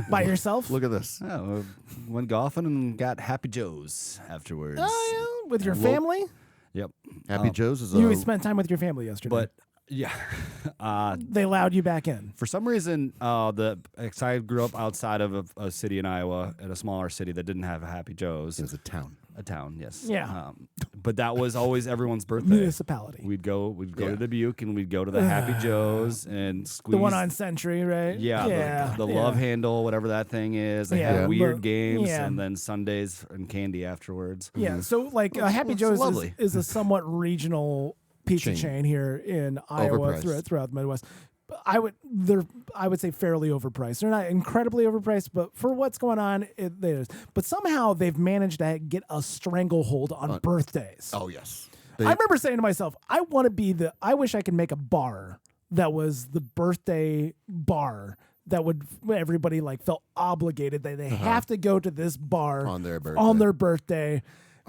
By yourself? Look at this. Yeah, went golfing and got Happy Joe's afterwards. Oh, yeah. With your Well, family? Yep. Happy Joe's is You spent time with your family yesterday. But yeah, they allowed you back in. for some reason, I grew up outside of a city in Iowa, in a smaller city that didn't have a Happy Joe's. it was a town. A town, yes. Yeah. But that was always everyone's birthday. Municipality. We'd go Yeah. to Dubuque and we'd go to the Happy Joe's and squeeze The one on Century, right? yeah, the yeah. love handle, whatever that thing is. They Yeah. had weird But- games yeah. and then Sundays and candy afterwards. Yeah, so like Happy it's Joe's lovely. is a somewhat regional pizza Chain. chain here in Iowa Overpriced. throughout the Midwest. But I would say fairly overpriced. They're not incredibly overpriced, but for what's going on, it is. But somehow they've managed to get a stranglehold on birthdays. Oh, yes. I remember saying to myself, I wish I could make a bar that was the birthday bar that would everybody like felt obligated that they have to go to this bar On their birthday. On their birthday.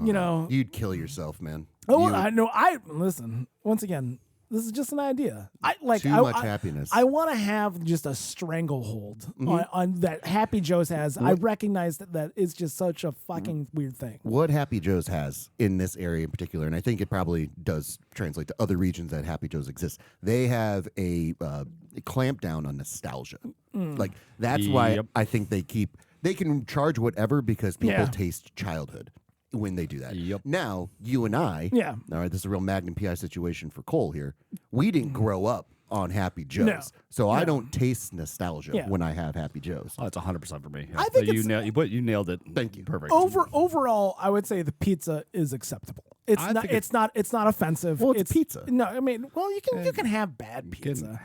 You know. You'd kill yourself, man. Oh, You- I know. Listen. Once again, this is just an idea. Too much happiness. I want to have just a stranglehold Mm-hmm. on that Happy Joe's has. I recognize that is just such a fucking weird thing. What Happy Joe's has in this area in particular, and I think it probably does translate to other regions that Happy Joe's exists, they have a clamp down on nostalgia. Like, that's why Yep. I think they can charge whatever because people Yeah. taste childhood when they do that. Yep. Now, you and I, Yeah. all right, this is a real Magnum PI situation for Cole here. We didn't grow up on Happy Joe's. No. So I don't taste nostalgia Yeah. when I have Happy Joe's. Oh, it's 100% for me. I think you it's- you nailed it. Thank you. Perfect. Overall, I would say the pizza is acceptable. It's I not. think It's not offensive. Well, it's pizza. No, I mean, well, you can have bad Getting- pizza.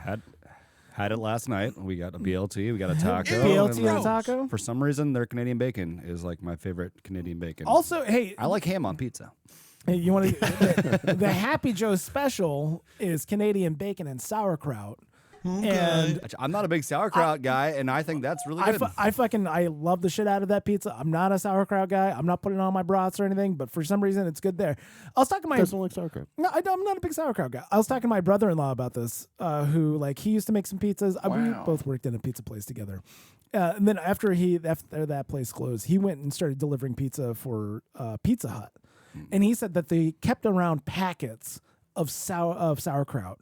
had it last night. We got a BLT. We got a taco. BLT and and then a taco? For some reason, their Canadian bacon is like my favorite Canadian bacon. Also, hey, I like ham on pizza. you want to the Happy Joe's special is Canadian bacon and sauerkraut. And I'm not a big sauerkraut guy, and I think that's really good. I love the shit out of that pizza. I'm not a sauerkraut guy. I'm not putting it on my brats or anything, but for some reason it's good there. I was talking to my Doesn't like sauerkraut. No, I'm not a big sauerkraut guy. I was talking to my brother-in-law about this, who like he used to make some pizzas. We both worked in a pizza place together, and then after that place closed, he went and started delivering pizza for Pizza Hut, and he said that they kept around packets of sauerkraut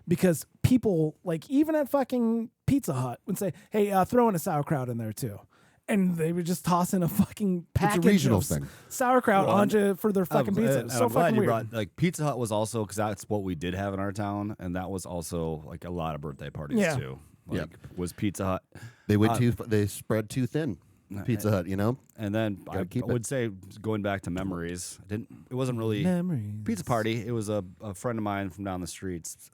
because people like even at fucking Pizza Hut would say, "Hey, throw in a sauerkraut in there too." And they would just toss in a fucking package regional of thing. sauerkraut for their fucking pizza. And So I'm glad fucking you weird. brought like Pizza Hut was also because that's what we did have in our town, and that was also like a lot of birthday parties Yeah. too. Like Yep. was Pizza Hut, They went they spread too thin. Pizza Hut, you know? and then I keep it. would say going back to memories, it wasn't really Memories. pizza party. It was a friend of mine from down the street's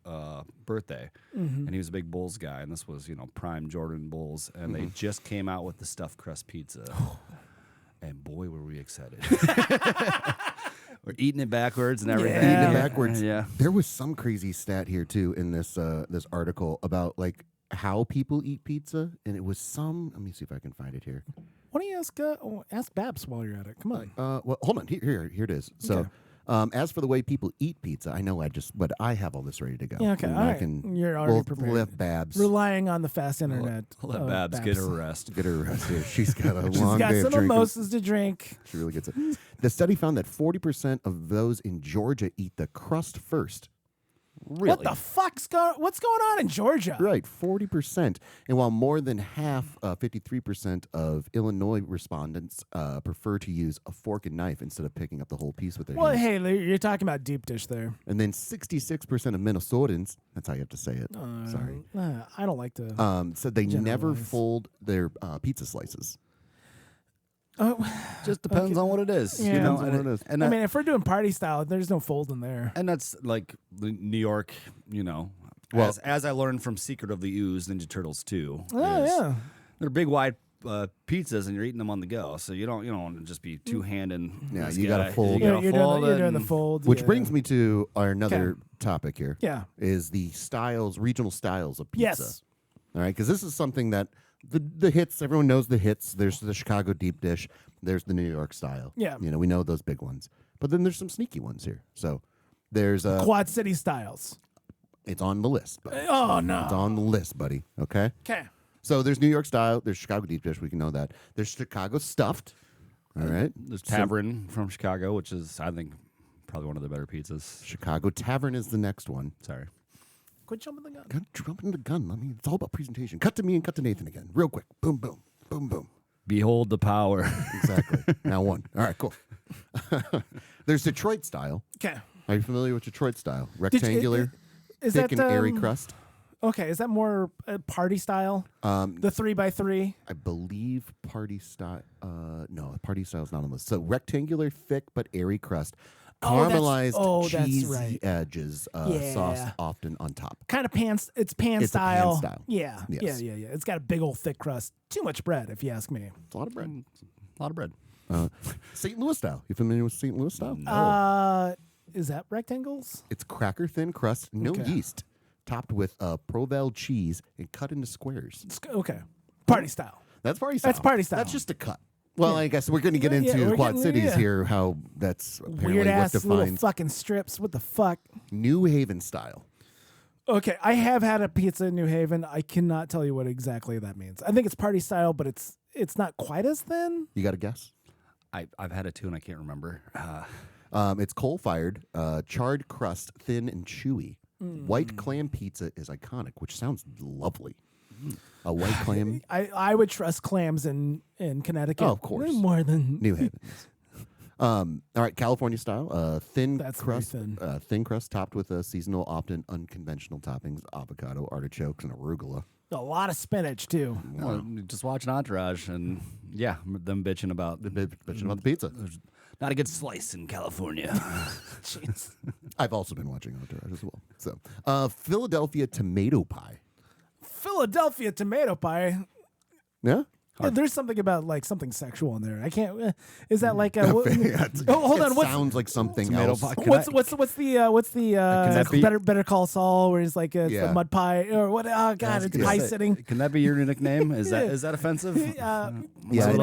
birthday, Mm-hmm. and he was a big Bulls guy, and this was prime Jordan Bulls, and they just came out with the stuffed crust pizza, and boy were we excited. We're eating it backwards and everything. Eating Yeah. it backwards. Yeah. There was some crazy stat here too in this this article about like how people eat pizza, and it was some. Let me see if I can find it here. Why don't you ask Babs while you're at it? Come on. Well, hold on. Here it is. So, Okay. as for the way people eat pizza, I know but I have all this ready to go. Yeah, okay, And all I right. can. You're already we'll prepared. Let Babs Relying on the fast internet. Let of Babs get her rest. get her rest here. She's got a She's long got day some of drinking. mimosas to drink. She really gets it. The study found that 40% of those in Georgia eat the crust first. Really? What the what's going on in Georgia? Right, 40%. And while more than half, 53% of Illinois respondents prefer to use a fork and knife instead of picking up the whole piece with their Well, hands. hey, you're talking about deep dish there. And then 66% of Minnesotans, that's how you have to say it, sorry, I don't like to. said they never Generalize. fold their pizza slices. Just depends on what it is. Yeah. You know, Depends on what it is. and I that- mean, if we're doing party style, there's no folding there. and that's like the New York, you know. Well- as I learned from Secret of the Ooze, Ninja Turtles 2. Oh is yeah. They're big wide pizzas, and you're eating them on the go, so you don't want to just be two handing. Yeah, you gotta fold. You You're, gotta you're fold doing, you're doing the and- fold. Which yeah. brings me to our another topic here. Yeah. Is the regional styles of pizza. Yes. All right, because this is something that the hits, everyone knows the hits. There's the Chicago deep dish. There's the New York style. Yeah. You know, we know those big ones. But then there's some sneaky ones here. So there's Quad City styles. it's on the list. Buddy. Oh It's no. on the list, buddy. Okay. Okay. So there's New York style. There's Chicago deep dish. We can know that. There's Chicago stuffed. All right. There's Tavern from Chicago, which is, I think, probably one of the better pizzas. Chicago Tavern is the next one. Sorry. Quit jumping the gun. Gun, jumping the gun. I mean, it's all about presentation. Cut to me and cut to Nathan again, real quick. Boom, boom, boom, boom. Behold the power. Exactly. Now one. All right, cool. There's Detroit style. Okay. Are you familiar with Detroit style? Rectangular, Is thick that and airy um, crust. Okay, is that more party style? The 3x3. I believe party style. No, party style is not on the list. So rectangular, thick but airy crust, Oh, caramelized, that's cheesy right. edges, Yeah. sauce often on top. Kind of pan. It's pan It's a pan style. style. Yeah. Yes. Yeah. It's got a big old thick crust. Too much bread, if you ask me. It's a lot of bread. A lot of bread. St. Louis style. You familiar with St. Louis style? Is that rectangles? It's cracker thin crust, no Okay. yeast, topped with Provel cheese and cut into squares. Okay. Party style. That's party style. That's party style. That's just a cut. Well, I guess we're going to get Yeah, into we're Quad getting- Cities yeah. here, how that's apparently Weird what ass little defines fucking strips. What the fuck? New Haven style. Okay, I have had a pizza in New Haven. I cannot tell you what exactly that means. I think it's party style, but it's not quite as thin. You got a guess? I've had it too, and I can't remember. It's coal-fired, charred crust, thin and chewy. Mm. White clam pizza is iconic, which sounds lovely. A white clam, I would trust clams in Connecticut. Oh, of course. More than New Haven. All right, California style, thin That's very crust, thin. thin crust topped with seasonal, often unconventional toppings: avocado, artichokes, and arugula. a lot of spinach too. Well, just watch an Entourage, and yeah, them bitching about Bitching about the pizza. there's not a good slice in California. Jeez. I've also been watching Entourage as well. So, Philadelphia tomato pie. Philadelphia tomato pie. Yeah. Yeah, there's something about like something sexual in there. I can't. Is that like Yeah, oh, hold it on. What's sounds like something Tomato else. pie. what's the that be- better Call Saul where he's like it's Yeah. the mud pie or what? Oh god, it's good. pie Yes. sitting. Can that be your nickname? Is that offensive? Yeah,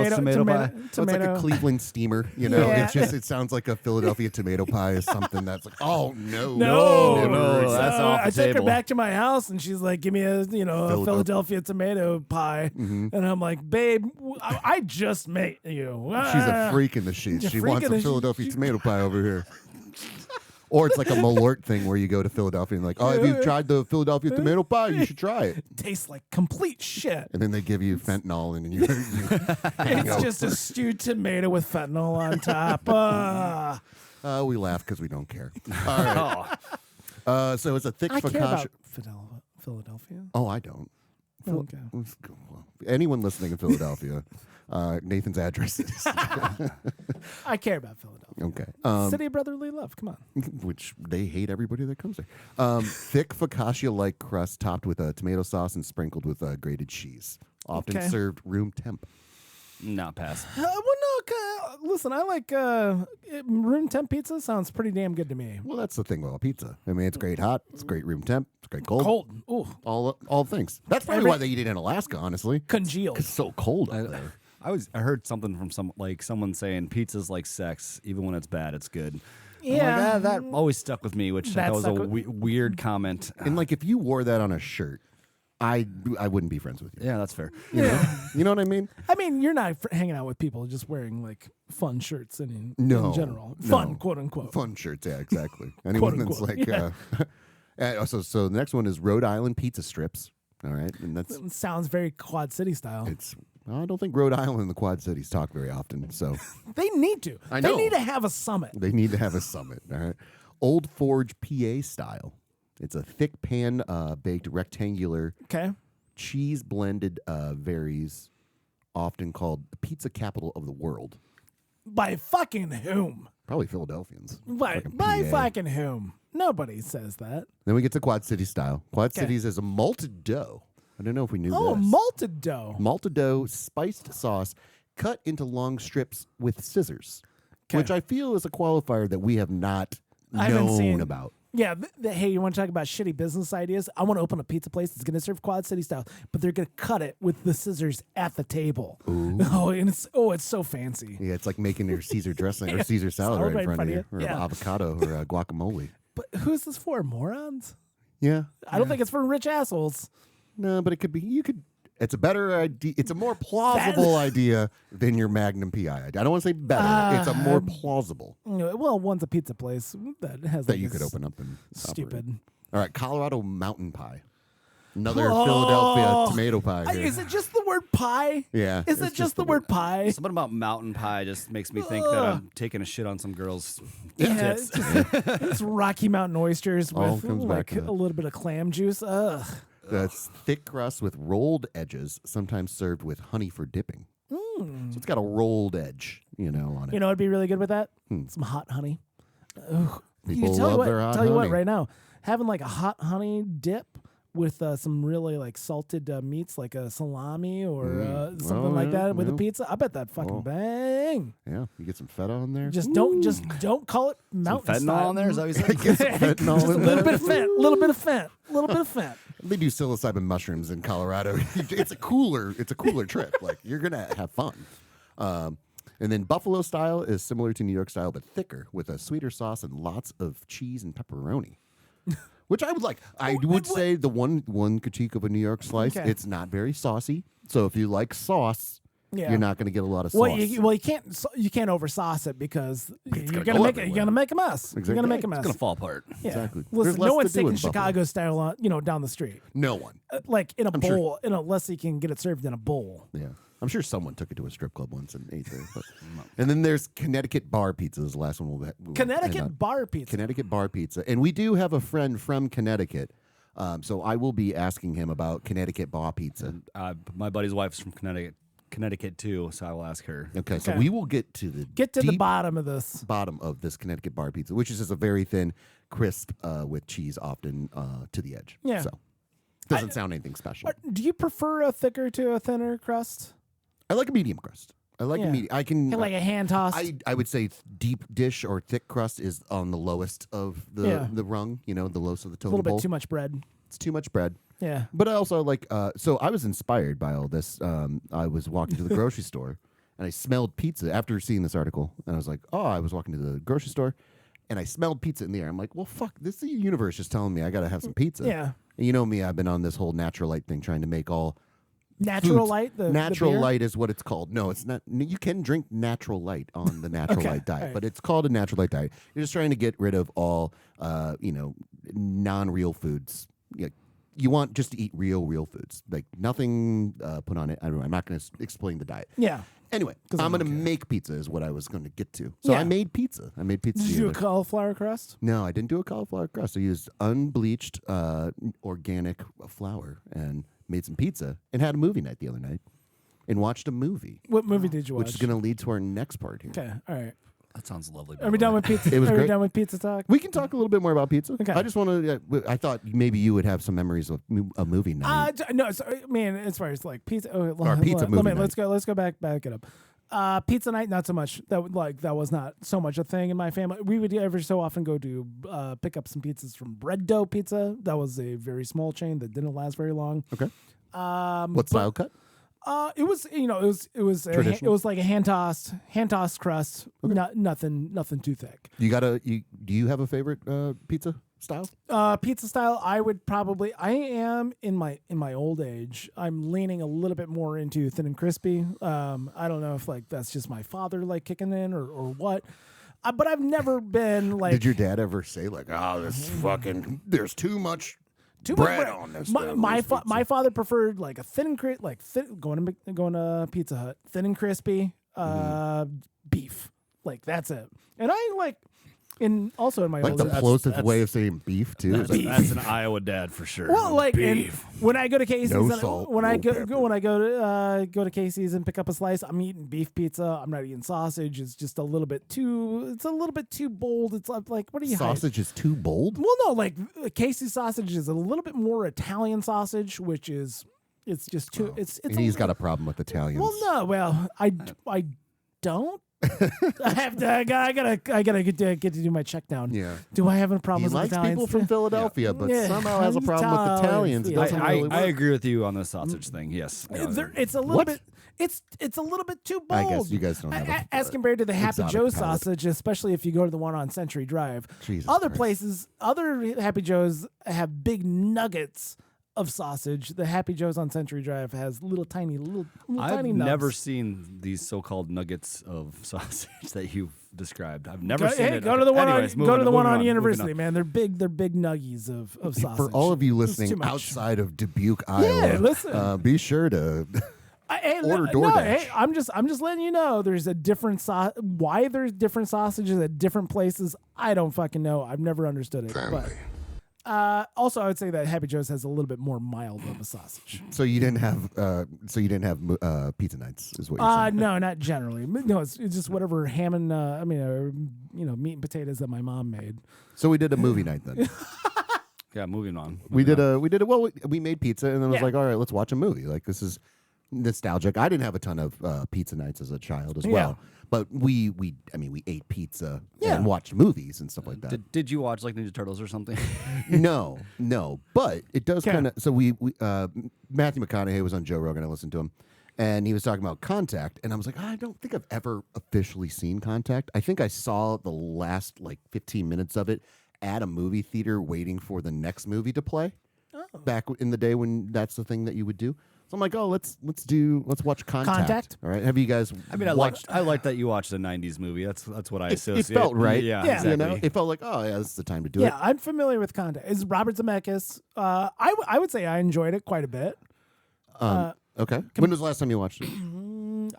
tomato pie. So it's like a Cleveland steamer, you know. Yeah. It sounds like a Philadelphia tomato pie is something that's like, oh no, No, no, that's off the I took her table. back to my house and she's like, "Give me a Philadelphia tomato pie," and I'm like, "Babe, I just met you." She's a freak in the sheets. a She freak wants in a the Philadelphia tomato pie over here. Or it's like a Malort thing where you go to Philadelphia and like, oh, have you tried the Philadelphia tomato pie? You should try it. Tastes like complete shit. And then they give you fentanyl and you It's just a stewed tomato with fentanyl on top. we laugh because we don't care. All right. So it's a thick I care focaccia. about Philadelphia. Oh, I don't. Okay. Anyone listening in Philadelphia, Nathan's address is I care about Philadelphia. okay. City of brotherly love. Come on. Which they hate everybody that comes there. Thick focaccia-like crust topped with a tomato sauce and sprinkled with grated cheese. Often Okay. served room temp. Not pass. Well, no, Listen, I like room temp pizza. Sounds pretty damn good to me. Well, that's the thing about pizza. I mean, it's great hot. It's great room temp. It's great cold. Cold. Ooh. All things. That's probably why they eat it in Alaska, honestly. Congealed. It's so cold out there. I heard something from someone saying pizza's like sex, even when it's bad, it's good. Yeah. That always stuck with me, which I That thought was a stuck with- weird comment. And like, if you wore that on a shirt, I wouldn't be friends with you. Yeah, that's fair. You know what I mean? I mean, you're not hanging out with people just wearing like fun shirts in No, general. no. Fun, quote unquote. Fun shirts, yeah, exactly. Anyone that's unquote, like, yeah. so the next one is Rhode Island pizza strips. All right, and that's Sounds very Quad City style. I don't think Rhode Island and the Quad Cities talk very often, so They need to. I They know. need to have a summit. they need to have a summit. All right, Old Forge PA style. It's a thick pan baked rectangular Okay. cheese blended varies, often called the pizza capital of the world. By fucking whom? Probably Philadelphians. By Fucking by PA. fucking whom? Nobody says that. Then we get to Quad City style. Quad Okay. Cities is a malted dough. I don't know if we knew Oh, this. malted dough. Malted dough, spiced sauce, cut into long strips with scissors, 'Kay. which I feel is a qualifier that we have not I haven't known seen- about. Yeah. Hey, you want to talk about shitty business ideas? I want to open a pizza place that's going to serve Quad City style, but they're going to cut it with the scissors at the table. Oh, and it's so fancy. Yeah, it's like making your Caesar dressing or Caesar salad right in front of you, or Yeah. avocado or guacamole. But who's this for? Morons? Yeah. I don't think it's for rich assholes. No, but it could be. You could. It's a better idea. It's a more plausible idea than your Magnum PI idea. I don't want to say better. It's a more plausible Well, one's a pizza place that has that like you this could open up and operate. Stupid. All right, Colorado mountain pie. Another Oh. Philadelphia tomato pie here. Is it just the word pie? Yeah, Is it's it just the word pie? Something about mountain pie just makes me think that I'm taking a shit on some girls' Yeah, tits. it's Rocky Mountain oysters All with comes back like to a that. little bit of clam juice. Ugh. That's thick crust with rolled edges, sometimes served with honey for dipping. So it's got a rolled edge, on it. You know, it'd be really good with that. Some hot honey. Ugh. People tell you love what, their hot tell you what, honey. right now, having like a hot honey dip with some really like salted meats, like a salami or something Oh, like yeah, that with a yeah. pizza. I bet that fucking Oh. bang. Yeah, you get some feta on there. Just don't call it mountain Fentanyl style. on there, is that what you said? Get some fentanyl Just a in little there. bit of fent, little bit of fent, little bit of fent. They do psilocybin mushrooms in Colorado. It's a cooler trip. Like, you're gonna have fun. And then Buffalo style is similar to New York style, but thicker with a sweeter sauce and lots of cheese and pepperoni. Which I would like. I would say the one critique of a New York slice, Okay. it's not very saucy. So if you like sauce, Yeah. you're not going to get a lot of sauce. Well, you can't over sauce it because you're gonna gonna go make it. You're everywhere. gonna make a mess. You're Exactly. gonna make a It's mess. gonna fall apart. Yeah. Exactly. Listen, There's no less one's to do taking in Buffalo. Chicago style, down the street, No one. like in a sure. bowl, unless you can get it served in a bowl. Yeah. I'm sure someone took it to a strip club once and ate there. But. And then there's Connecticut bar pizza is the last one we'll end on. Connecticut bar pizza. Connecticut bar pizza. And we do have a friend from Connecticut. So I will be asking him about Connecticut bar pizza. My buddy's wife's from Connecticut too, so I will ask her. Okay, so Okay. we will get to the Get to the deep bottom of this. bottom of this Connecticut bar pizza, which is just a very thin, crisp with cheese often to the edge. Yeah. So doesn't sound anything special. Do you prefer a thicker to a thinner crust? I like a medium crust. I like Yeah. a medium. I can Like a hand tossed. I would say deep dish or thick crust is on the lowest of the rung, the lowest of the a totem little pole. bit too much bread. It's too much bread. Yeah. But I also like, so I was inspired by all this. I was walking to the grocery store and I smelled pizza after seeing this article. And I was like, I was walking to the grocery store and I smelled pizza in the air. I'm like, well, fuck, this is the universe just telling me I got to have some pizza. Yeah. And you know me, I've been on this whole natural light thing trying to make all Natural foods. light. The Natural beer? light is what it's called. No, it's not. You can drink natural light on the natural Okay, light diet, all right. but it's called a natural light diet. You're just trying to get rid of all, non-real foods. You want just to eat real foods, like nothing put on it. I don't know. I'm not going to explain the diet. Yeah. Anyway, 'Cause I'm I'm going to okay. make pizza is what I was going to get to. So Yeah. I made pizza. Did you do the a other- cauliflower crust? No, I didn't do a cauliflower crust. I used unbleached organic flour and made some pizza and had a movie night the other night and watched a movie, What movie did you watch? which is going to lead to our next part here. Okay. All right. That sounds lovely. by Are we the done way. with pizza? It was Are we great. done with pizza talk? We can talk a little bit more about pizza. Okay. I just want to. I thought maybe you would have some memories of a movie night. No, so, I mean, as far as like pizza, Or pizza movie night. Let's go back it up. Pizza night, not so much. That was not so much a thing in my family. We would every so often go to pick up some pizzas from Bread Dough Pizza. That was a very small chain that didn't last very long. Okay. What style cut? It was it was like a hand tossed crust. Okay. Nothing too thick. Do you have a favorite pizza style? Pizza style, I am in my old age. I'm leaning a little bit more into thin and crispy. I don't know if like that's just my father like kicking in or what. But I've never been like. Did your dad ever say like, "Oh, this fucking there's too much bread on this"? My father preferred like a thin and going to Pizza Hut, thin and crispy, beef. Like that's it. And I like. Also in my like old the age. closest way of saying beef too. That's an Iowa dad for sure. Well, like beef. when I go to Casey's, No salt, when I no go pepper. when I go to Casey's and pick up a slice, I'm eating beef pizza. I'm not eating sausage. It's just a little bit too. It's a little bit too bold. It's like what are you hiding? Sausage is too bold. Well, no, like Casey's sausage is a little bit more Italian sausage, which is it's just too. It's And he's got a problem with Italians. well, no, well, I don't. I gotta get to do my check down. Yeah. Do I have a problem He with likes Italians? people from Philadelphia, but Yeah. somehow has a problem with Italians. It Yeah. doesn't really work. I agree with you on the sausage thing. Yes. It's a little What? bit. It's a little bit too I bold. guess you guys don't have as compared to the Happy exotic Joe's palate. sausage, especially if you go to the one on Century Drive. Jesus other Christ. places, other Happy Joe's have big nuggets of sausage. The Happy Joe's on Century Drive has little tiny I've tiny nubs. never seen these so-called nuggets of sausage that you've described. I've never Go, seen hey, it. go to the one Anyways, on moving go to the one moving on moving University, man. They're big nuggies of sausage. For all of you It's too listening much. outside of Dubuque, Iowa, listen. be sure to order No, DoorDash. hey, I'm just letting you know there's a different why there's different sausages at different places. I don't fucking know. I've never understood it. But also, I would say that Happy Joe's has a little bit more mild of a sausage. So you didn't have pizza nights, is what you're saying? No, not generally. No, it's just whatever ham and meat and potatoes that my mom made. So we did a movie night then. Yeah, moving on. We did we made pizza and then I was Yeah. like, all right, let's watch a movie. Like this is nostalgic. I didn't have a ton of pizza nights as a child as well, but we ate pizza and watched movies and stuff like that. Did you watch like Ninja Turtles or something? No, but it does Okay. kind of. So we Matthew McConaughey was on Joe Rogan. I listened to him, and he was talking about Contact, and I was like, I don't think I've ever officially seen Contact. I think I saw the last like 15 minutes of it at a movie theater, waiting for the next movie to play. Back in the day when that's the thing that you would do. So I'm like, oh, let's watch Contact. All right, have you guys? I mean, I like that you watched a '90s movie. That's what I It associate. felt right. Yeah, Yeah. exactly. You know, it felt like, oh yeah, this is the time to do it. Yeah, I'm familiar with Contact. Is Robert Zemeckis? I would say I enjoyed it quite a bit. Okay. When was the last time you watched it?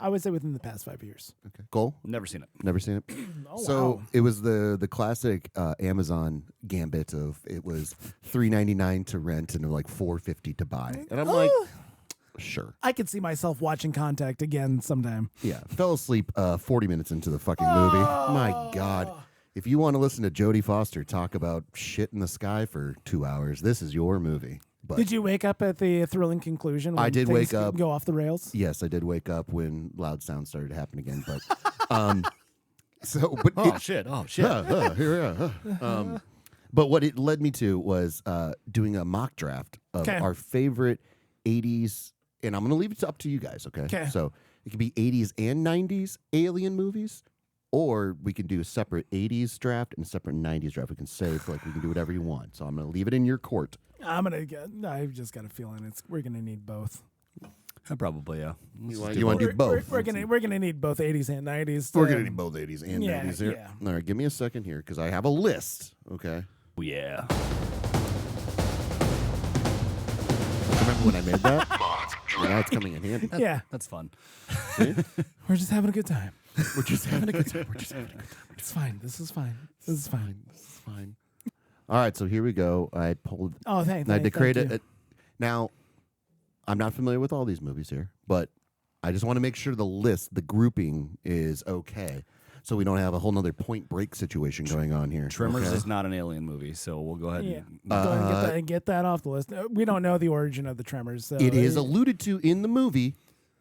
I would say within the past 5 years. Okay. Goal. Never seen it. Never seen it. Oh, So wow. it was the classic Amazon gambit of it was $3.99 to rent and like $4.50 to buy, and I'm like, sure, I could see myself watching Contact again sometime. yeah. Fell asleep 40 minutes into the fucking movie. My God, if you want to listen to Jodie Foster talk about shit in the sky for 2 hours, this is your movie. But Did you wake up at the thrilling conclusion? When I did things wake up. Go off the rails. yes, I did wake up when loud sounds started to happen again. But but Oh shit! Oh shit! here we are. But what it led me to was doing a mock draft of Okay. our favorite 80s, and I'm going to leave it up to you guys, okay? Okay. So it could be 80s and 90s alien movies, or we can do a separate 80s draft and a separate 90s draft. We can save, like, we can do whatever you want. So I'm going to leave it in your court. I've just got a feeling we're gonna need both. Probably yeah. You want to do both? We're gonna need both 80s and 90s. We're going to need both 80s and Yeah, 90s here. yeah. All right, give me a second here because I have a list, okay? Oh, yeah. Remember when I made that? Now it's coming in handy. Yeah, That's fun. we're just having a good time. We're just having a good time. We're just having a good time. It's fine. This is fine. This is fine. This is fine. All right, so here we go. I pulled. Oh, thank I had to create you. it. Now, I'm not familiar with all these movies here, but I just want to make sure the list, the grouping, is okay, so we don't have a whole nother Point Break situation going on here. Tremors okay? is not an alien movie, so we'll go ahead. Yeah. And, Go ahead and get that off the list. We don't know the origin of the Tremors. So It is alluded to in the movie,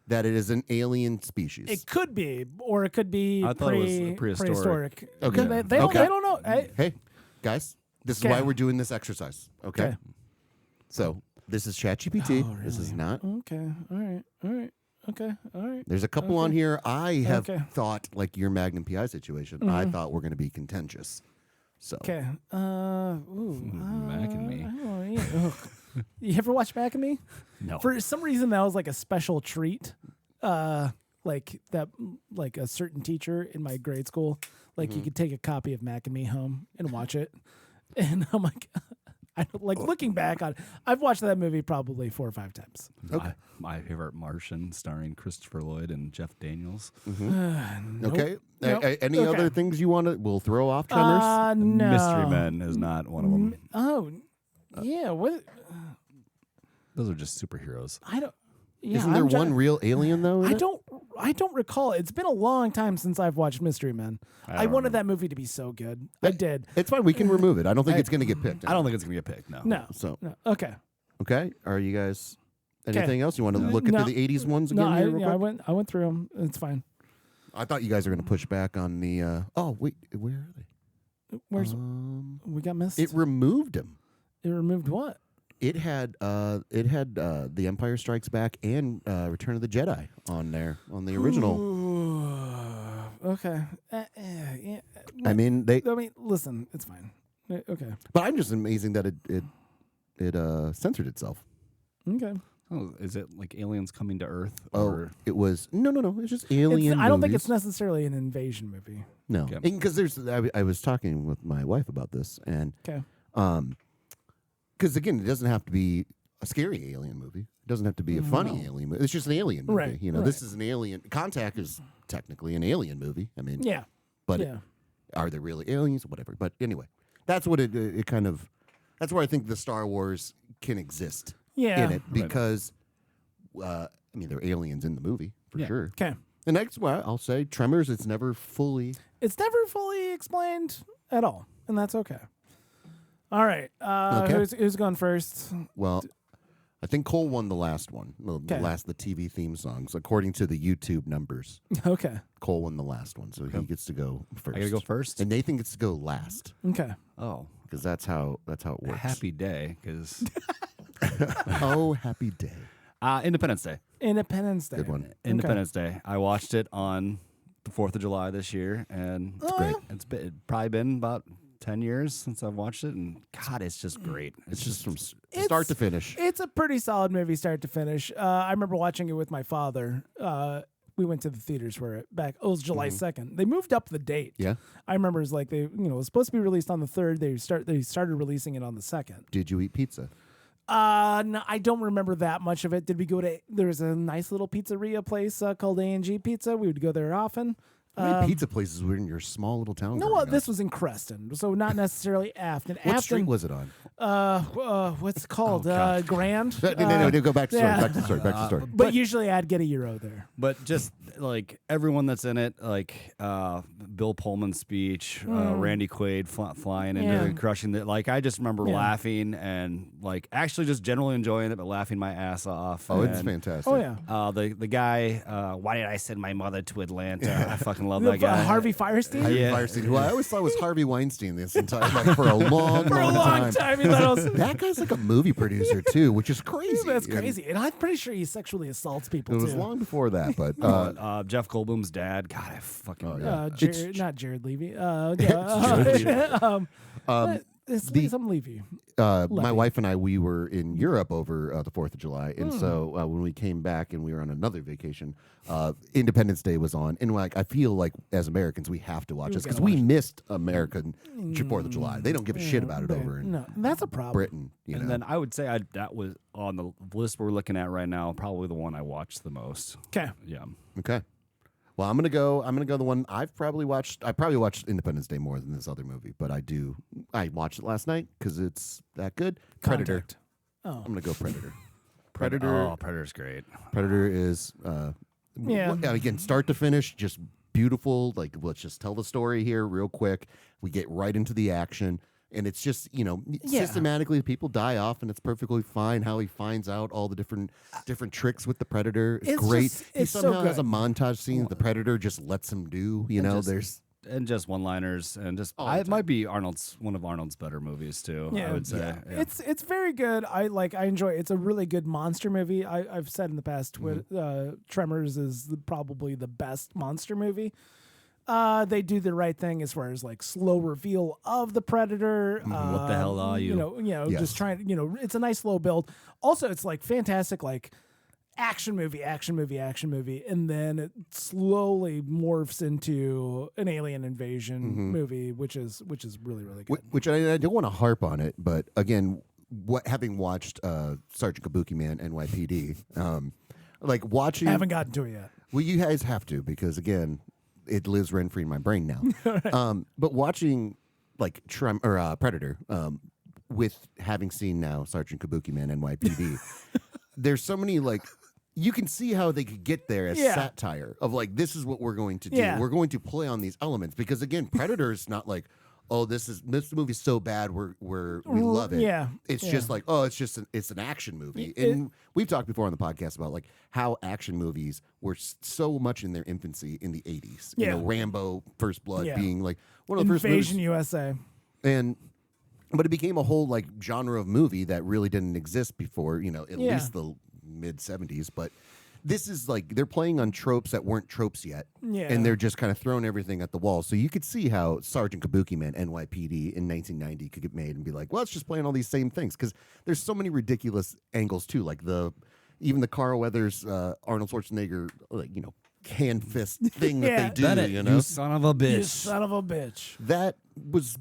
that it is an alien species. It could be, or it could be I thought it was prehistoric. Okay. They don't, Okay. they don't know. Hey, guys, this is Okay. why we're doing this exercise. Okay. Okay. So this is ChatGPT. Oh, This is really? not. Okay. All right. Okay. All right. There's a couple on here. I have Okay. thought, like your Magnum PI situation, I thought were going to be contentious. So Okay. Mac and Me. You ever watch Mac and Me? No. For some reason, that was like a special treat. Like that, like a certain teacher in my grade school, like you could take a copy of Mac and Me home and watch it. And I'm like, looking back on, I've watched that movie probably 4 or 5 times. My favorite Martian, starring Christopher Lloyd and Jeff Daniels. okay. Nope. Any Okay. other things you want to? We'll throw off Tremors. No. Mystery Men is not one of them. Oh, yeah. What? Those are just superheroes. I don't. Yeah, Isn't there one real alien though? in I it? don't recall. It's been a long time since I've watched Mystery Men. I don't wanted remember. that movie to be so good. I did. It's fine. We can remove it. I don't think it's going to get picked. I don't think it's gonna get picked. No. No. So No. Okay. okay. Are you guys? Anything else you want to look No. at the '80s ones No, again? here real quick? I went through them. It's fine. I thought you guys were going to push back on the. Oh wait, where are they? Where's we got missed? It removed him. It removed what? It had The Empire Strikes Back and Return of the Jedi on there on the original. Ooh, okay. Yeah. I mean Listen, it's fine. Okay. but I'm just amazing that it censored itself. Okay. Oh, is it like aliens coming to Earth? Oh, Or it was no. It's just alien. I don't think movies. it's necessarily an invasion movie. No, Okay. because I was talking with my wife about this, and Okay. because again, it doesn't have to be a scary alien movie. It doesn't have to be a funny alien movie. It's just an alien movie. Right, You know, right. this is an alien. Contact is technically an alien movie. I mean, Yeah. but Yeah. are there really aliens? Whatever. But anyway, that's what it kind of. That's where I think the Star Wars can exist Yeah. in it because, I mean, there are aliens in the movie for Yeah. sure. Okay. And that's why I'll say Tremors. It's never fully. It's never fully explained at all, and that's okay. All right. Okay. Who's going first? Well, I think Cole won the last one. Okay. The TV theme songs, according to the YouTube numbers. Okay. Cole won the last one, so he gets to go first. I gotta go first. and Nathan gets to go last Okay. Oh, because that's how it works. happy day because Oh, happy day! Independence Day. Independence Day. Good one. Independence Day. I watched it on the 4th of July this year, and Oh, great. it's probably been about 10 years since I've watched it, and God, it's just great. It's just from start to finish. It's a pretty solid movie, start to finish. I remember watching it with my father. We went to the theaters for it back. It was July 2nd. They moved up the date. Yeah. I remember it was like it was supposed to be released on the 3rd. They started releasing it on the 2nd. Did you eat pizza? No, I don't remember that much of it. Did we go to? There was a nice little pizzeria place called A&G Pizza. We would go there often. How many pizza places were in your small little town? No, growing up? this was in Creston, so not necessarily Afton. What Afton, street was it on? what's it called? God. Grand. No, go back to the story. yeah. Back to the story. Back to the story. But usually I'd get a Euro there. But just like everyone that's in it, like Bill Pullman's speech, Randy Quaid flying into Yeah. and crushing it. Like I just remember laughing and like actually just generally enjoying it, but laughing my ass off. Oh, it's And, fantastic. Oh yeah. the guy, why did I send my mother to Atlanta? I fucking love that guy. Harvey Firestein. Harvey Yeah. Firestein, who I always thought was Harvey Weinstein this entire for a long, For a long time, he thought it was. That guy's like a movie producer too, which is crazy. That's And crazy, and I'm pretty sure he sexually assaults people It was too. long before that, but Jeff Goldblum's dad. God, I fucking yeah. Not Jared Levy. It's some Levy. my wife and I, we were in Europe over the 4th of July, and so when we came back and we were on another vacation, Independence Day was on, and like I feel like as Americans we have to watch this because we missed American 4th of July. They don't give a shit about it over in No, that's a problem. Britain. You know, And then I would say that was on the list we're looking at right now, probably the one I watched the most. Okay. Yeah. okay. Well, I'm gonna go the one I've probably watched. I probably watched Independence Day more than this other movie, but I watched it last night because it's that good. Predator. Contact. Oh. I'm gonna go Predator. Oh, Predator's great. Predator is Yeah. again, start to finish, just beautiful. Like, let's just tell the story here real quick. We get right into the action, And it's just, systematically people die off, and it's perfectly fine how he finds out all the different tricks with the Predator. It's great. He it's so somehow has a good. montage scene that the Predator just lets him do. And just one-liners, and just it might be one of Arnold's better movies too. Yeah. I would say Yeah. It's very good. I enjoy it. It's a really good monster movie. I've said in the past, Tremors is probably the best monster movie. They do the right thing as far as like slow reveal of the Predator. What the hell are you? Yes. Just trying. It's a nice slow build. Also, it's like fantastic, like action movie, and then it slowly morphs into an alien invasion movie, which is really really good. Which I don't want to harp on it, but again, having watched Sergeant Kabuki Man NYPD, like watching. I haven't gotten to it yet. Well, you guys have to, because again, it lives rent free in my brain now. But watching like Predator, with having seen now Sergeant Kabuki Man NYPD, there's so many like. You can see how they could get there as satire of like, this is what we're going to do. Yeah. We're going to play on these elements, because again, Predator is not like, oh, this movie's so bad we love it. Yeah. It's just like, oh, it's an action movie. And we've talked before on the podcast about like how action movies were so much in their infancy in the 80s. Yeah. Rambo, First Blood Yeah. being like one of the first movies. Invasion USA. But it became a whole like genre of movie that really didn't exist before, at least the mid 70s. But this is like they're playing on tropes that weren't tropes yet. Yeah. And they're just kind of throwing everything at the wall. So you could see how Sergeant Kabuki Man NYPD in 1990 could get made and be like, well, it's just playing all these same things, because there's so many ridiculous angles too, like even the Carl Weathers Arnold Schwarzenegger hand fist thing that they do. You son of a bitch. You son of a bitch. That was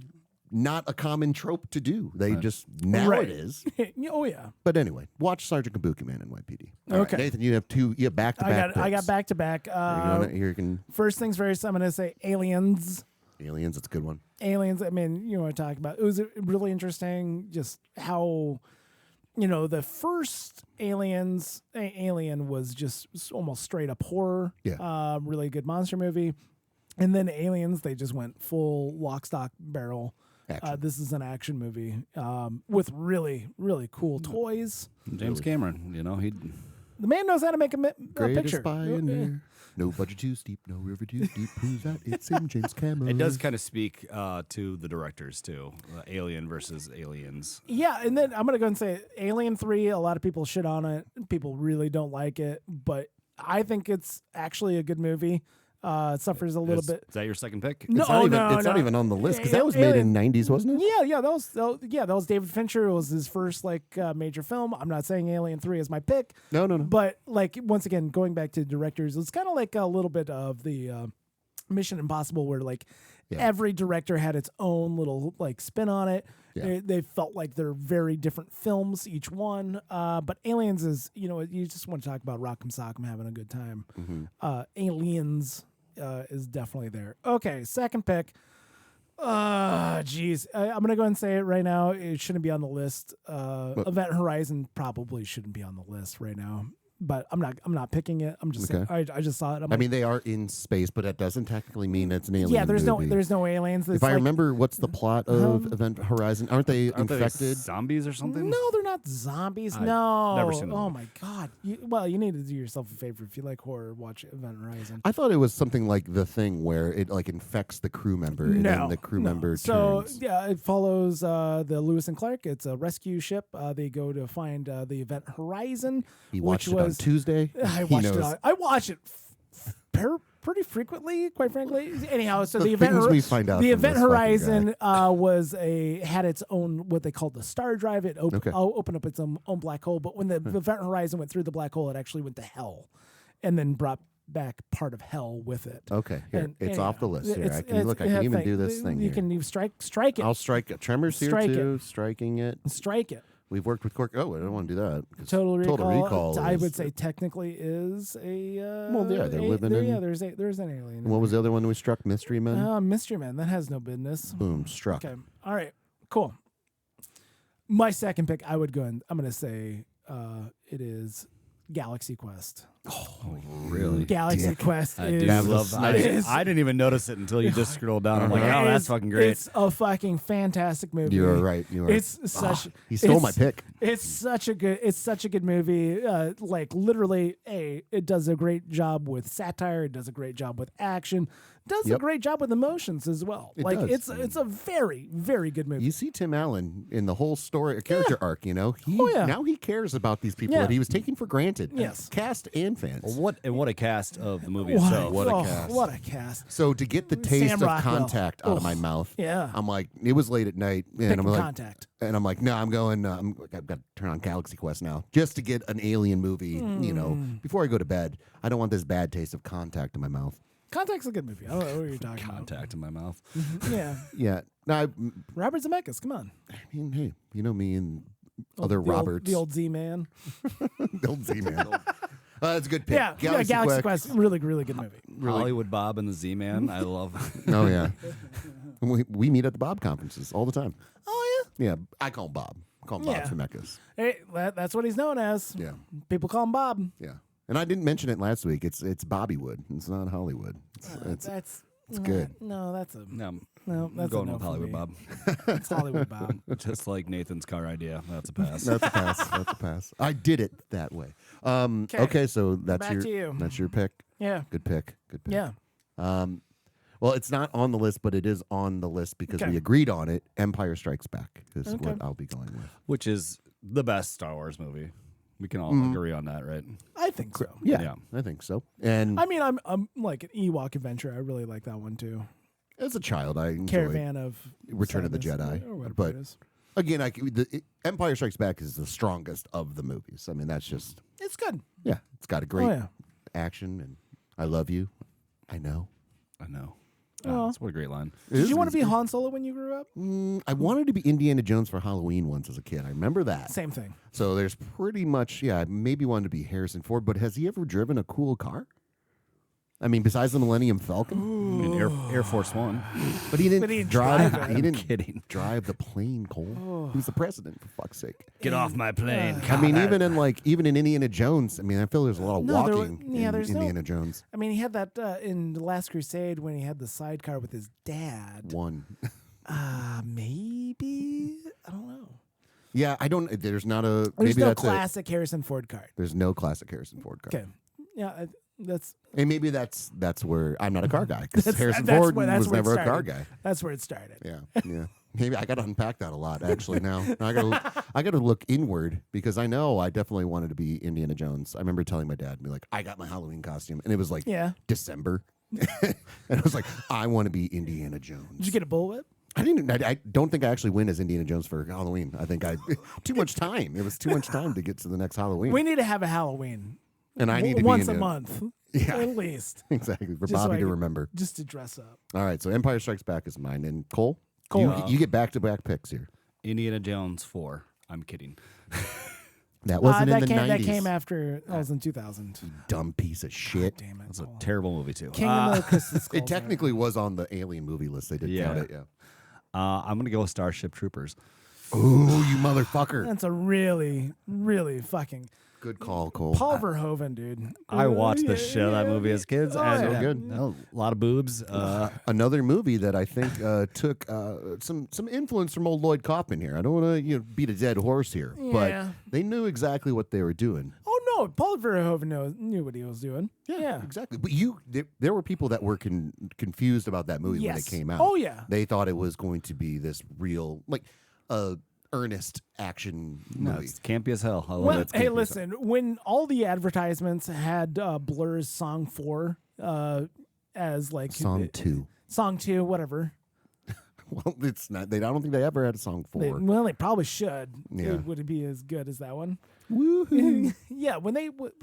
not a common trope to do. They just now Right. it is. Oh yeah. But anyway, watch Sergeant Kabuki Man NYPD. All right, Okay. Nathan, you have back to back. I got back to back. Here you can First things first, I'm gonna say Aliens. Aliens. It's a good one. Aliens. I mean, you want to talk about? It was really interesting, just how, the first Alien was just almost straight up horror. Yeah. Really good monster movie, and then Aliens, they just went full lock, stock, barrel. Action. This is an action movie with really, really cool toys. James Cameron, he The man knows how to make a Greatest picture. pioneer. No budget too steep, no river too deep. Who's that? It's him, James Cameron. It does kind of speak to the directors too. Alien versus Aliens. Yeah, and then I'm gonna go and say Alien 3. A lot of people shit on it. People really don't like it, but I think it's actually a good movie. It suffers a little bit. Is that your second pick? No, It's not even on the list, because that was made in the 90s, wasn't it? Yeah, that was David Fincher. It was his first major film. I'm not saying Alien 3 is my pick. No. But once again, going back to directors, it's kind of like a little bit of the Mission Impossible, where every director had its own little spin on it. Yeah. They felt like they're very different films, each one. But Aliens is, you just want to talk about Rock'em Sock'em having a good time. Mm-hmm. Aliens is definitely there. Okay, second pick. Geez. I'm going to go ahead and say it right now. It shouldn't be on the list. Event Horizon probably shouldn't be on the list right now. But I'm not picking it. I'm just saying, I just saw it. I mean, they are in space, but that doesn't technically mean it's an alien. yeah, there's movie. no aliens. If I remember, what's the plot of Event Horizon? Aren't they Aren't they infected? zombies or something? No, they're not zombies. I've No. never seen the Oh movie. my god. You need to do yourself a favor. If you like horror, watch Event Horizon. I thought it was something like The Thing, where it infects the crew member, and then the crew member So turns. yeah, it follows the Lewis and Clark. It's a rescue ship. They go to find the Event Horizon. He watched which it on was Tuesday. I He watched it. knows. I watch it pretty frequently, quite frankly. Anyhow, so The the event things we find out the from Event this fucking Horizon had its own what they called the star drive. It opened up its own black hole. But when the Event Horizon went through the black hole, it actually went to hell, and then brought back part of hell with it. Okay, here And it's anyhow, off the list. Here, I can it's- even do this thing. You here. can you strike it. I'll strike it. Tremors here Strike too. Striking it. Strike it. We've worked with Cork. Oh, I don't want to do that. 'Cause Total Recall. I is- would say technically is a. Well, yeah, they're living in- Yeah, there's an alien. What was the other one we struck? Mystery Men. Mystery Man. That has no business. Boom, struck. Okay. All right. Cool. My second pick, I'm going to say it is Galaxy Quest. Really? Galaxy dick. Quest I is. do love. is- I didn't even notice it until you just scrolled down. I'm like, oh, that's fucking great. It's a fucking fantastic movie. You were right. You were. It's such. He stole my it's- pick. It's such a good movie. Like literally, it does a great job with satire. It does a great job with action. Does a Yep. great job with emotions as well. It like does. it's a very very good movie. You see Tim Allen in the whole story, character arc. You know, now he cares about these people Yeah. that he was taking for granted. Yes. Cast and fans. What a cast of the movie What, itself. What a oh, cast. What a cast. So to get the taste Sam of Rockwell. Contact out of my Ugh. mouth, Yeah. I'm like, it was late at night, and Pick I'm from like, Contact. and I'm like, no, I'm going. I've got to turn on Galaxy Quest now just to get an alien movie. You know, before I go to bed, I don't want this bad taste of Contact in my mouth. Contact's a good movie. I don't know what you're talking Contact in my mouth. about. Yeah. Yeah, no, Robert Zemeckis, come on. I mean, hey, you know me and other Roberts, The old Z-Man. the old Z-Man. That's a good pick. Yeah, Galaxy Quest. Really, really good movie. Hollywood Bob and the Z-Man. I love. Oh yeah, we meet at the Bob conferences all the time. Oh, Yeah, I call him Bob. I call him Bob Yeah. Zemeckis. yeah. Hey, that's what he's known as. Yeah, People call him Bob. yeah. And I didn't mention it last week. It's Bobbywood. It's not Hollywood. That's good. No, that's a No, no. I'm That's going a no with for Hollywood me. Bob. It's Hollywood Bob. Just like Nathan's car idea. That's a pass. That's a pass. That's a pass. I did it that way. Okay, so that's Back to you. that's your pick. Yeah, Good pick. Good pick. yeah. Well, it's not on the list, but it is on the list because Okay. we agreed on it. Empire Strikes Back is Okay. what I'll be going with. Which is the best Star Wars movie. We can all agree on that, right? I think so. Yeah, Yeah. I think so. And I mean, I'm like an Ewok Adventure. I really like that one too. as a child, I enjoyed Caravan of Return of the Sadness, Jedi, or whatever but it is. again, Empire Strikes Back is the strongest of the movies. I mean, that's just It's good. yeah, it's got a great yeah. action, and I love you. I know. I know. Aw. That's what a great line. Did you want to be Han Solo when you grew up? I wanted to be Indiana Jones for Halloween once as a kid. I remember that. Same thing. So there's pretty much, yeah, I maybe wanted to be Harrison Ford, but has he ever driven a cool car? I mean, besides the Millennium Falcon? I mean, Air Force One. But he didn't, But he didn't drive, drive it. he didn't Kidding. drive the plane, Cole. He was the president, for fuck's sake. Get off my plane. I mean, even in Indiana Jones, I mean, I feel there's a lot of No, there walking wa- yeah, in there's no- Indiana Jones. I mean, he had that in The Last Crusade when he had the sidecar with his dad. One. Maybe I don't know. Yeah, I don't, there's not a, There's maybe no that's it. classic Harrison Ford card. There's no classic Harrison Ford car. Okay. Yeah, that's And maybe that's where I'm not a car guy, because Harrison that's Ford where- that's was where it never a car started. guy. that's where it started. Yeah, yeah. Maybe I got to unpack that a lot actually. Now I got to look inward because I know I definitely wanted to be Indiana Jones. I remember telling my dad, be like, I got my Halloween costume, and it was like Yeah. December, and I was like, I want to be Indiana Jones. Did you get a bullwhip? I didn't. I don't think I actually went as Indiana Jones for Halloween. I think I too much time. It was too much time to get to the next Halloween, We need to have a Halloween and I need to once be a into, month, Yeah. at least, exactly for Just so Bobby I to could- remember. just to dress up. All right, so Empire Strikes Back is mine, and Cole, Cole. you get back-to-back picks here. Indiana Jones 4. I'm kidding. That wasn't that in the came, 90s. That came after. That was in 2000. Dumb piece of shit. Damn it! That's a terrible movie too. Kingdom of the Crystal Skulls. It technically was on the Alien movie list. They did Yeah. count it. Yeah. I'm gonna go with Starship Troopers. Ooh, you motherfucker! That's a really, really fucking Good call, Cole. Paul Verhoeven, dude. I watched the Yeah, shit of that movie as kids. Oh, and yeah. good. A lot of boobs. Another movie that I think took some influence from old Lloyd Kaufman here. I don't want to beat a dead horse here, Yeah. but they knew exactly what they were doing. Oh no, Paul Verhoeven knew what he was doing. Yeah. Exactly. But there were people that were confused about that movie when it Yes. came out. Oh, yeah. They thought it was going to be this real, like, earnest action no, movie. it's campy as hell. I love Well, it. hey, listen. When all the advertisements had Blur's Song 4 as like Song 2. Song 2, whatever. Well, it's not. I don't think they ever had a song 4. They probably should. Yeah. Would it be as good as that one? Woohoo! Yeah, but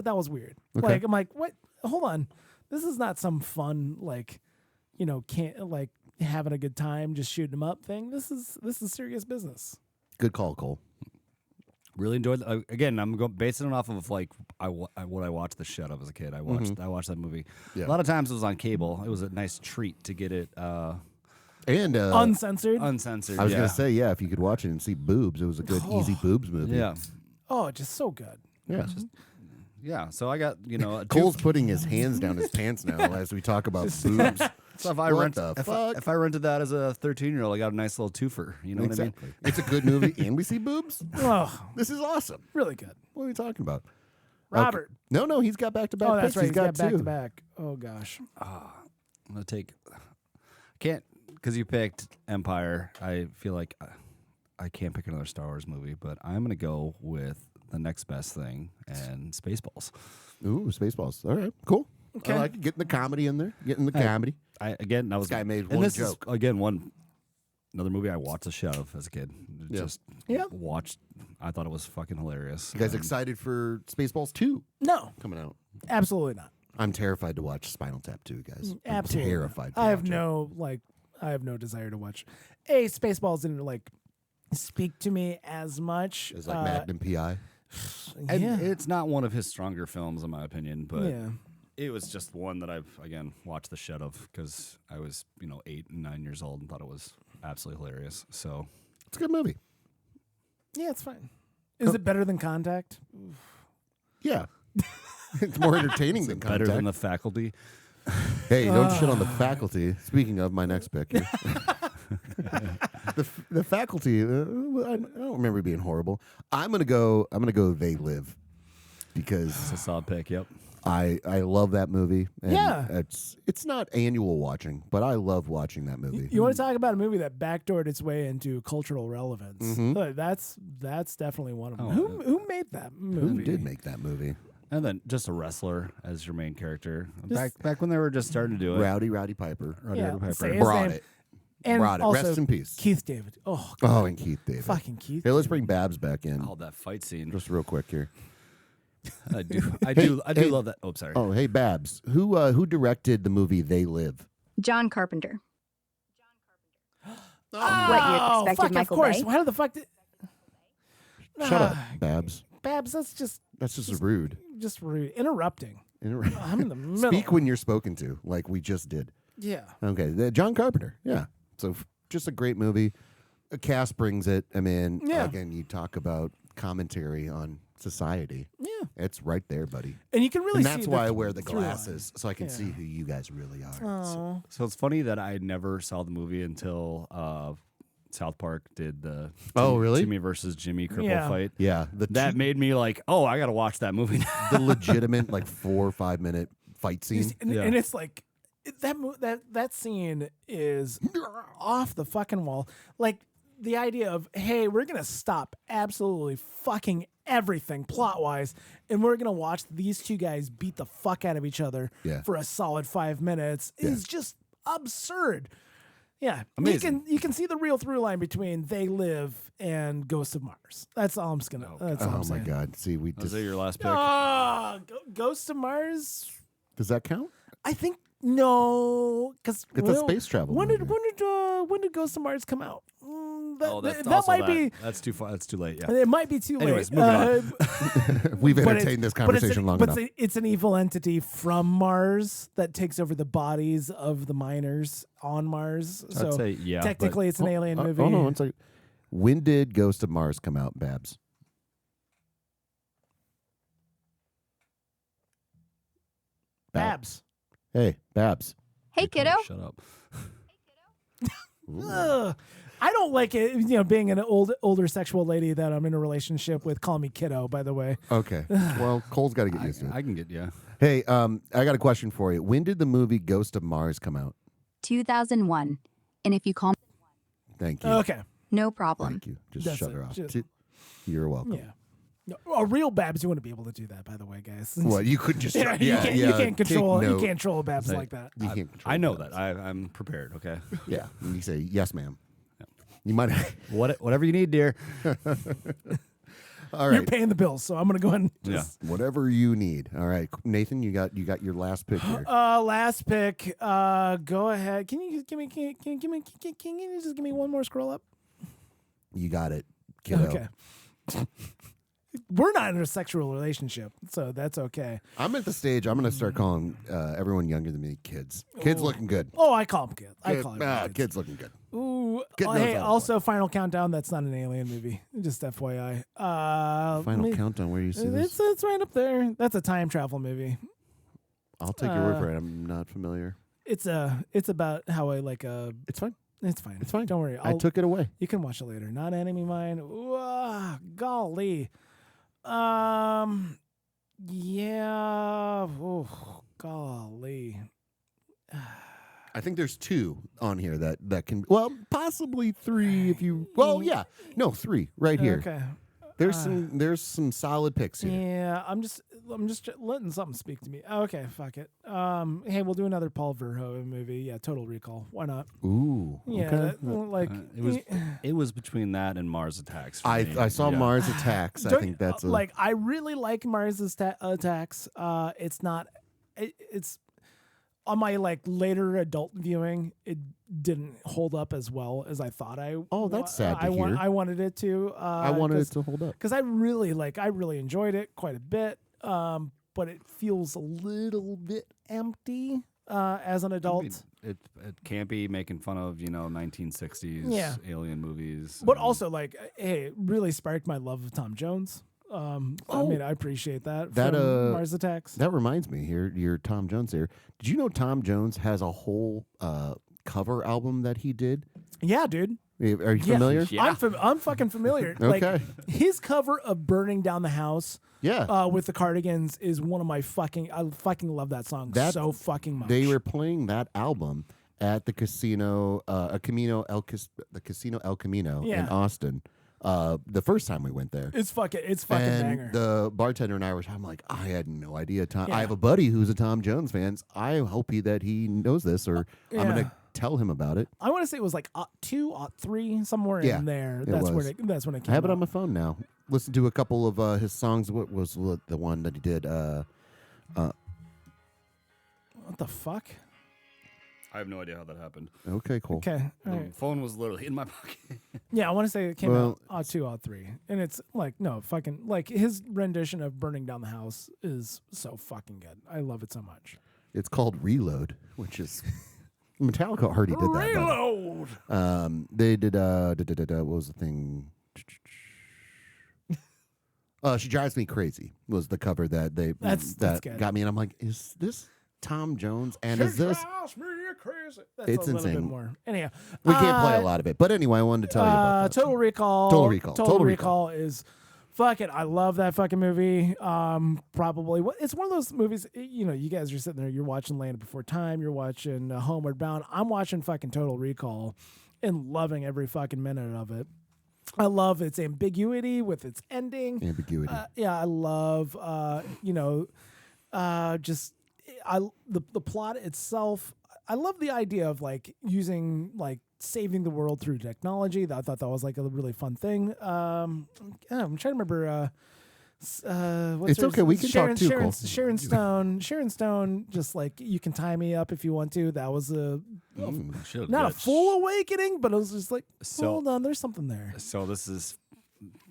that was weird. Okay. Like I'm like, what? Hold on, this is not some fun can't like having a good time just shooting them up thing. This is serious business. Good call, Cole. Really enjoyed. Again, I'm basing it off of like what I watched the shit of as a kid. I watched that movie. Yeah. A lot of times it was on cable. It was a nice treat to get it And Uncensored. uncensored. I was yeah. gonna say, yeah, if you could watch it and see boobs, it was a good, easy boobs movie. Yeah. Oh, just so good. Yeah. Yeah, so I got Cole's putting his hands down his pants now as we talk about boobs. So if I What the fuck? if I rented that as a 13-year-old, I got a nice little twofer. You know Exactly. It's a good movie, and we see boobs. Oh, This is awesome. really good. What are we talking about? Robert. Okay. No, he's got back to back. Oh, that's right. He's got back two. to back. Oh gosh. I'm gonna take. Can't because you picked Empire. I feel like I can't pick another Star Wars movie, but I'm gonna go with the next best thing and Spaceballs. Ooh, Spaceballs. All right, cool. Okay. I like it. Getting the comedy in there. Getting the comedy. I was This guy made and one this joke. Is, another movie I watched the shit of as a kid. Yeah. Just Yeah. watched. I thought it was fucking hilarious. You guys And excited for Spaceballs 2 No, coming out? absolutely not. I'm terrified to watch Spinal Tap 2, guys. I'm Absolutely. terrified. To I have watch it. I have no desire to watch. Spaceballs didn't speak to me as much. It's like Magnum PI. And Yeah. it's not one of his stronger films, in my opinion, but Yeah. it was just one that I've again watched the shit of because I was 8 and 9 years old and thought it was absolutely hilarious. So It's a good movie. Yeah, it's fine. Is it better than Contact? Yeah. It's more entertaining than better Contact. than The Faculty. Hey, don't shit on the Faculty. Speaking of my next pick here. the Faculty, I don't remember it being horrible. I'm gonna go They Live because It's a solid pick. Yep. I love that movie. And Yeah. it's not annual watching, but I love watching that movie. You want to talk about a movie that backdoored its way into cultural relevance? That's definitely one of them. Oh, Who made that movie? Who did make that movie? And then just a wrestler as your main character. Back when they were just starting to do it. Roddy Piper. Yeah, Piper. say his Brought name. it. And Brought it. also Rest in peace. Keith David. Oh, Oh, and Keith David. fucking Keith. Hey, let's bring Babs back in. Oh, that fight scene. Just real quick here. I do Hey. love that. Oh, sorry. Oh, hey Babs. Who directed the movie They Live? John Carpenter. Oh, What, you expected fuck, Michael of course. Bay? Why the fuck did... Shut up, Babs. Babs, that's just That's just rude. rude. Interrupting. I'm in the middle. Speak when you're spoken to, like we just did. Yeah. Okay, John Carpenter. Yeah. So just a great movie. A cast brings it. I mean, Yeah. again, you talk about commentary on society. Yeah. It's right there, buddy. And you can really And see that's why I wear the through line. glasses, so I can see who you guys really are. Oh. So it's funny that I never saw the movie until South Park did the Oh, really? Jimmy versus Jimmy cripple Yeah. fight. Yeah, That made me like, oh, I got to watch that movie now. the legitimate like 4 or 5 minute fight scene. And, Yeah. and it's like that scene is off the fucking wall. Like the idea of, hey, we're gonna stop absolutely fucking everything plot wise, and we're gonna watch these two guys beat the fuck out of each other Yeah. for a solid 5 minutes is just absurd. Yeah, Amazing. You can see the real through line between They Live and Ghost of Mars. That's all I'm just gonna. That's all Oh I'm my saying. God! See, we Was just that your last pick? Ghost of Mars. does that count? I think no, because It's a space travel When movie. when did Ghost of Mars come out? That might be. That's too far. That's too late. Yeah. It might be too Anyways, late. moving We've but entertained this conversation long enough. It's an evil entity from Mars that takes over the bodies of the miners on Mars. So say yeah, technically, it's an alien movie. Oh no! It's like, when did Ghost of Mars come out, Babs? Babs. Hey, Babs. Hey, kiddo. Shut up. Ugh. I don't like it. Being an older sexual lady that I'm in a relationship with. Call me kiddo, by the way. Okay. Well, Cole's got to get used to it. I can get yeah. Hey, I got a question for you. When did the movie Ghost of Mars come out? 2001. And if you call me, Thank you. Okay. no problem. Thank you. Just That's shut it. her off. Just- You're welcome. Yeah. No, a real Babs, you wouldn't be able to do that, by the way, guys. What you could just Yeah, you can't control Babs Say- like that. You can't control I know Babs. that. I'm prepared. Okay. Yeah. And you say yes, ma'am. You might. Whatever you need, dear. All You're right. paying the bills, so I'm gonna go ahead and just Whatever you need. All right, Nathan, you got your last pick here. last pick. Go ahead. Can you just give me one more scroll up? You got it, kiddo. Okay. We're not in a sexual relationship, so that's okay. I'm at the stage. I'm going to start calling everyone younger than me kids. Kids looking good. Oh, I call them kids. I Kid- call them kids. kids looking good. Ooh, Getting those Hey, out of the also Final Countdown. That's not an alien movie. Just FYI. Final Countdown. Where do you see this? It's right up there. That's a time travel movie. I'll take your word for it. I'm not familiar. It's about how I like a. It's fine. It's fine. It's fine. Don't worry. I took it away. You can watch it later. Not Enemy Mine. Golly. Yeah. Oh, golly. I think there's 2 on here that can. Well, possibly 3 if you. Well, yeah. No, 3 right here. Okay. There's some solid picks here. Yeah, I'm just letting something speak to me. Okay, fuck it. Hey, we'll do another Paul Verhoeven movie. Yeah, Total Recall. Why not? Ooh. Yeah, Okay. like It was between that and Mars Attacks. For me. I saw Yeah. Mars Attacks. I think that's like I really like Mars Attacks. It's not. It's on my like later adult viewing. It didn't hold up as well as I thought I. Oh, that's sad to hear. I wanted it to. I wanted it to hold up. because I really enjoyed it quite a bit. But it feels a little bit empty as an adult. I mean, it can't be making fun of 1960s Yeah. alien movies. But also, like, hey, it really sparked my love of Tom Jones. I mean, I appreciate that. That, from Mars Attacks. That reminds me, you're Tom Jones here. Did you know Tom Jones has a whole cover album that he did? Yeah, dude. Are you familiar? Yeah. I'm fucking familiar. Okay. Like, his cover of "Burning Down the House" Yeah. with the Cardigans is one of my fucking. I fucking love that song so fucking much. They were playing that album at the casino, the Casino El Camino Yeah. in Austin. The first time we went there. It's fucking And banger. the bartender and I were. I'm like, I had no idea. I Yeah. have a buddy who's a Tom Jones fan. I hope that he knows this, or I'm Yeah. gonna tell him about it. I want to say it was like 2, 3, somewhere Yeah, in there. it That's when was. that's when it came I have it out. on my phone now. Listen to a couple of his songs. What was the one that he did? What the fuck? I have no idea how that happened. Okay, cool. Okay. All The right. phone was literally in my pocket. Yeah, I want to say it came Well, out 2, 3. And it's like, no, fucking, like his rendition of Burning Down the House is so fucking good. I love it so much. It's called Reload, which is Metallica already did that. by the way. Reload! They did. What was the thing? She Drives Me Crazy was the cover that That's good. got me, and I'm like, is this Tom Jones? And is this? Drives me crazy. That's It's a little bit insane. more. Anyhow, We can't play a lot of it, but anyway, I wanted to tell you about that. Total Recall. Total Recall. Total Total Recall is fucking. I love that fucking movie. Probably it's one of those movies. You guys are sitting there. You're watching Land Before Time. You're watching Homeward Bound. I'm watching fucking Total Recall, and loving every fucking minute of it. I love its ambiguity with its ending. Ambiguity. Yeah, I love just the plot itself. I love the idea of like using like saving the world through technology. I thought that was like a really fun thing. I'm trying to remember. What's It's her- okay, we can talk too, Cole. Sharon Stone. Sharon Stone. Just like you can tie me up if you want to. That was not a full awakening, but it was just like hold on. There's something there. So this is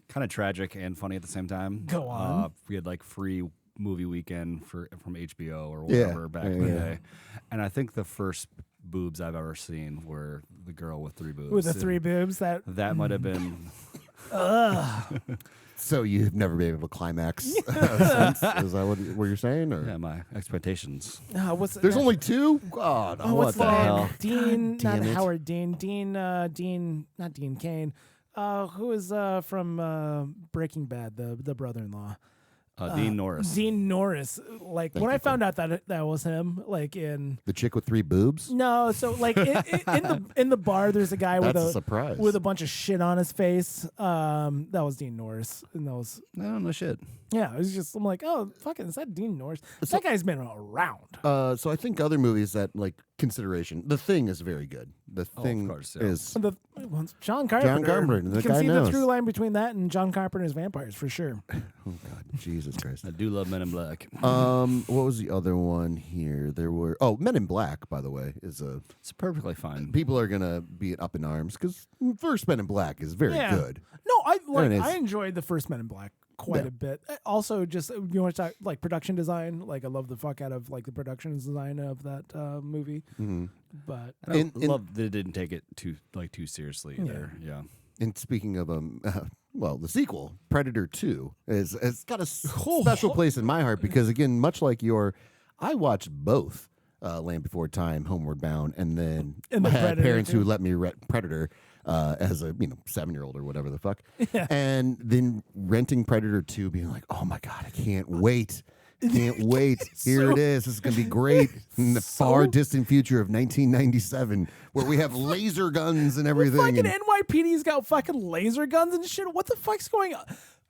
kind of tragic and funny at the same time. Go on. We had like free movie weekend from HBO or Yeah. whatever back in the day, and I think the first boobs I've ever seen were the girl with 3 boobs. With the 3 boobs, that Might have been. So you've never been able to climax since? Is that what you're saying? Or Yeah, my expectations. what's there's only 2. God, Oh, what's the the name? hell? Dean, God not damn it. Howard Dean. Dean, not Dean Kane. Who is from Breaking Bad? The brother-in-law. Dean Norris. Dean Norris. Like when I found out that that was him, like in the chick with 3 boobs. no, so like in the bar, there's a guy with That's a a surprise. with a bunch of shit on his face. That was Dean Norris, and that was No, no shit. yeah. It was just I'm like, oh fucking, is that Dean Norris? That guy's been around. So I think other movies that like consideration. The Thing is very good. The Thing course, yeah. is. John Carpenter. Carpenter, You the can guy see knows. the through line between that and John Carpenter's Vampires for sure. Oh God, Jesus Christ. I do love Men in Black. What was the other one here? There were Men in Black. By the way, is a It's perfectly fine. people are gonna be up in arms because first Men in Black is very Yeah. good. No, There it is. I enjoyed the first Men in Black quite Yeah. a bit. Also, just you want to talk like production design. Like I love the fuck out of like the production design of that movie. Mm-hmm. But I love that it didn't take it too seriously Yeah. either. Yeah. And speaking of well, the sequel, Predator 2, it's got a special place in my heart because, again, much like I watched both Land Before Time, Homeward Bound, and then And I the had Predator parents who too. let me rent Predator as a 7-year-old or whatever the fuck, Yeah. and then renting Predator 2, being like, oh my god, I can't wait. Can't wait. Here it is. This is going to be great in the far distant future of 1997 where we have laser guns and everything. fucking and- NYPD's got fucking laser guns and shit. What the fuck's going on?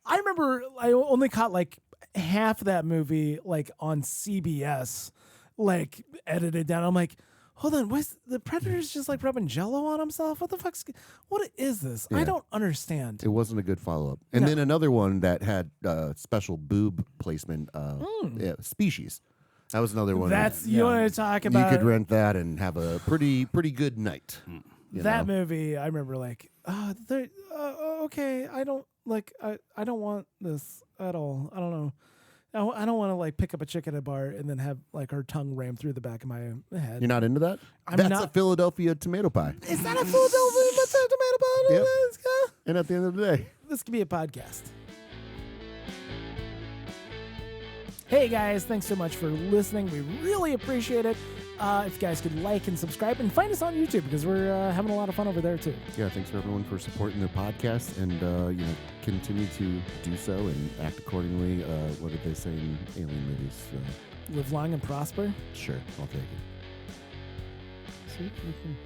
I remember I only caught like half that movie like on CBS, like edited down. I'm like, hold on, what's the Predator's just like rubbing Jello on himself? What is this? I Yeah. don't understand. It wasn't a good follow up. And No. then another one that had special boob placement, Species. That was another one. That's Yeah. you want to talk you about could rent that and have a pretty good night. you that know? movie. I remember like, okay, I don't like, I don't want this at all. I don't know. I don't want to like pick up a chick at a bar and then have like her tongue rammed through the back of my head. You're not into that? I'm That's not- a Philadelphia tomato pie. Is that a Philadelphia tomato pie? Yep. And at the end of the day, This could be a podcast. Hey guys, thanks so much for listening. We really appreciate it. If you guys could like and subscribe and find us on YouTube because we're having a lot of fun over there too. yeah, thanks for everyone for supporting the podcast and continue to do so and act accordingly. What did they say in alien movies? Live long and prosper. Sure, I'll take it. See, we can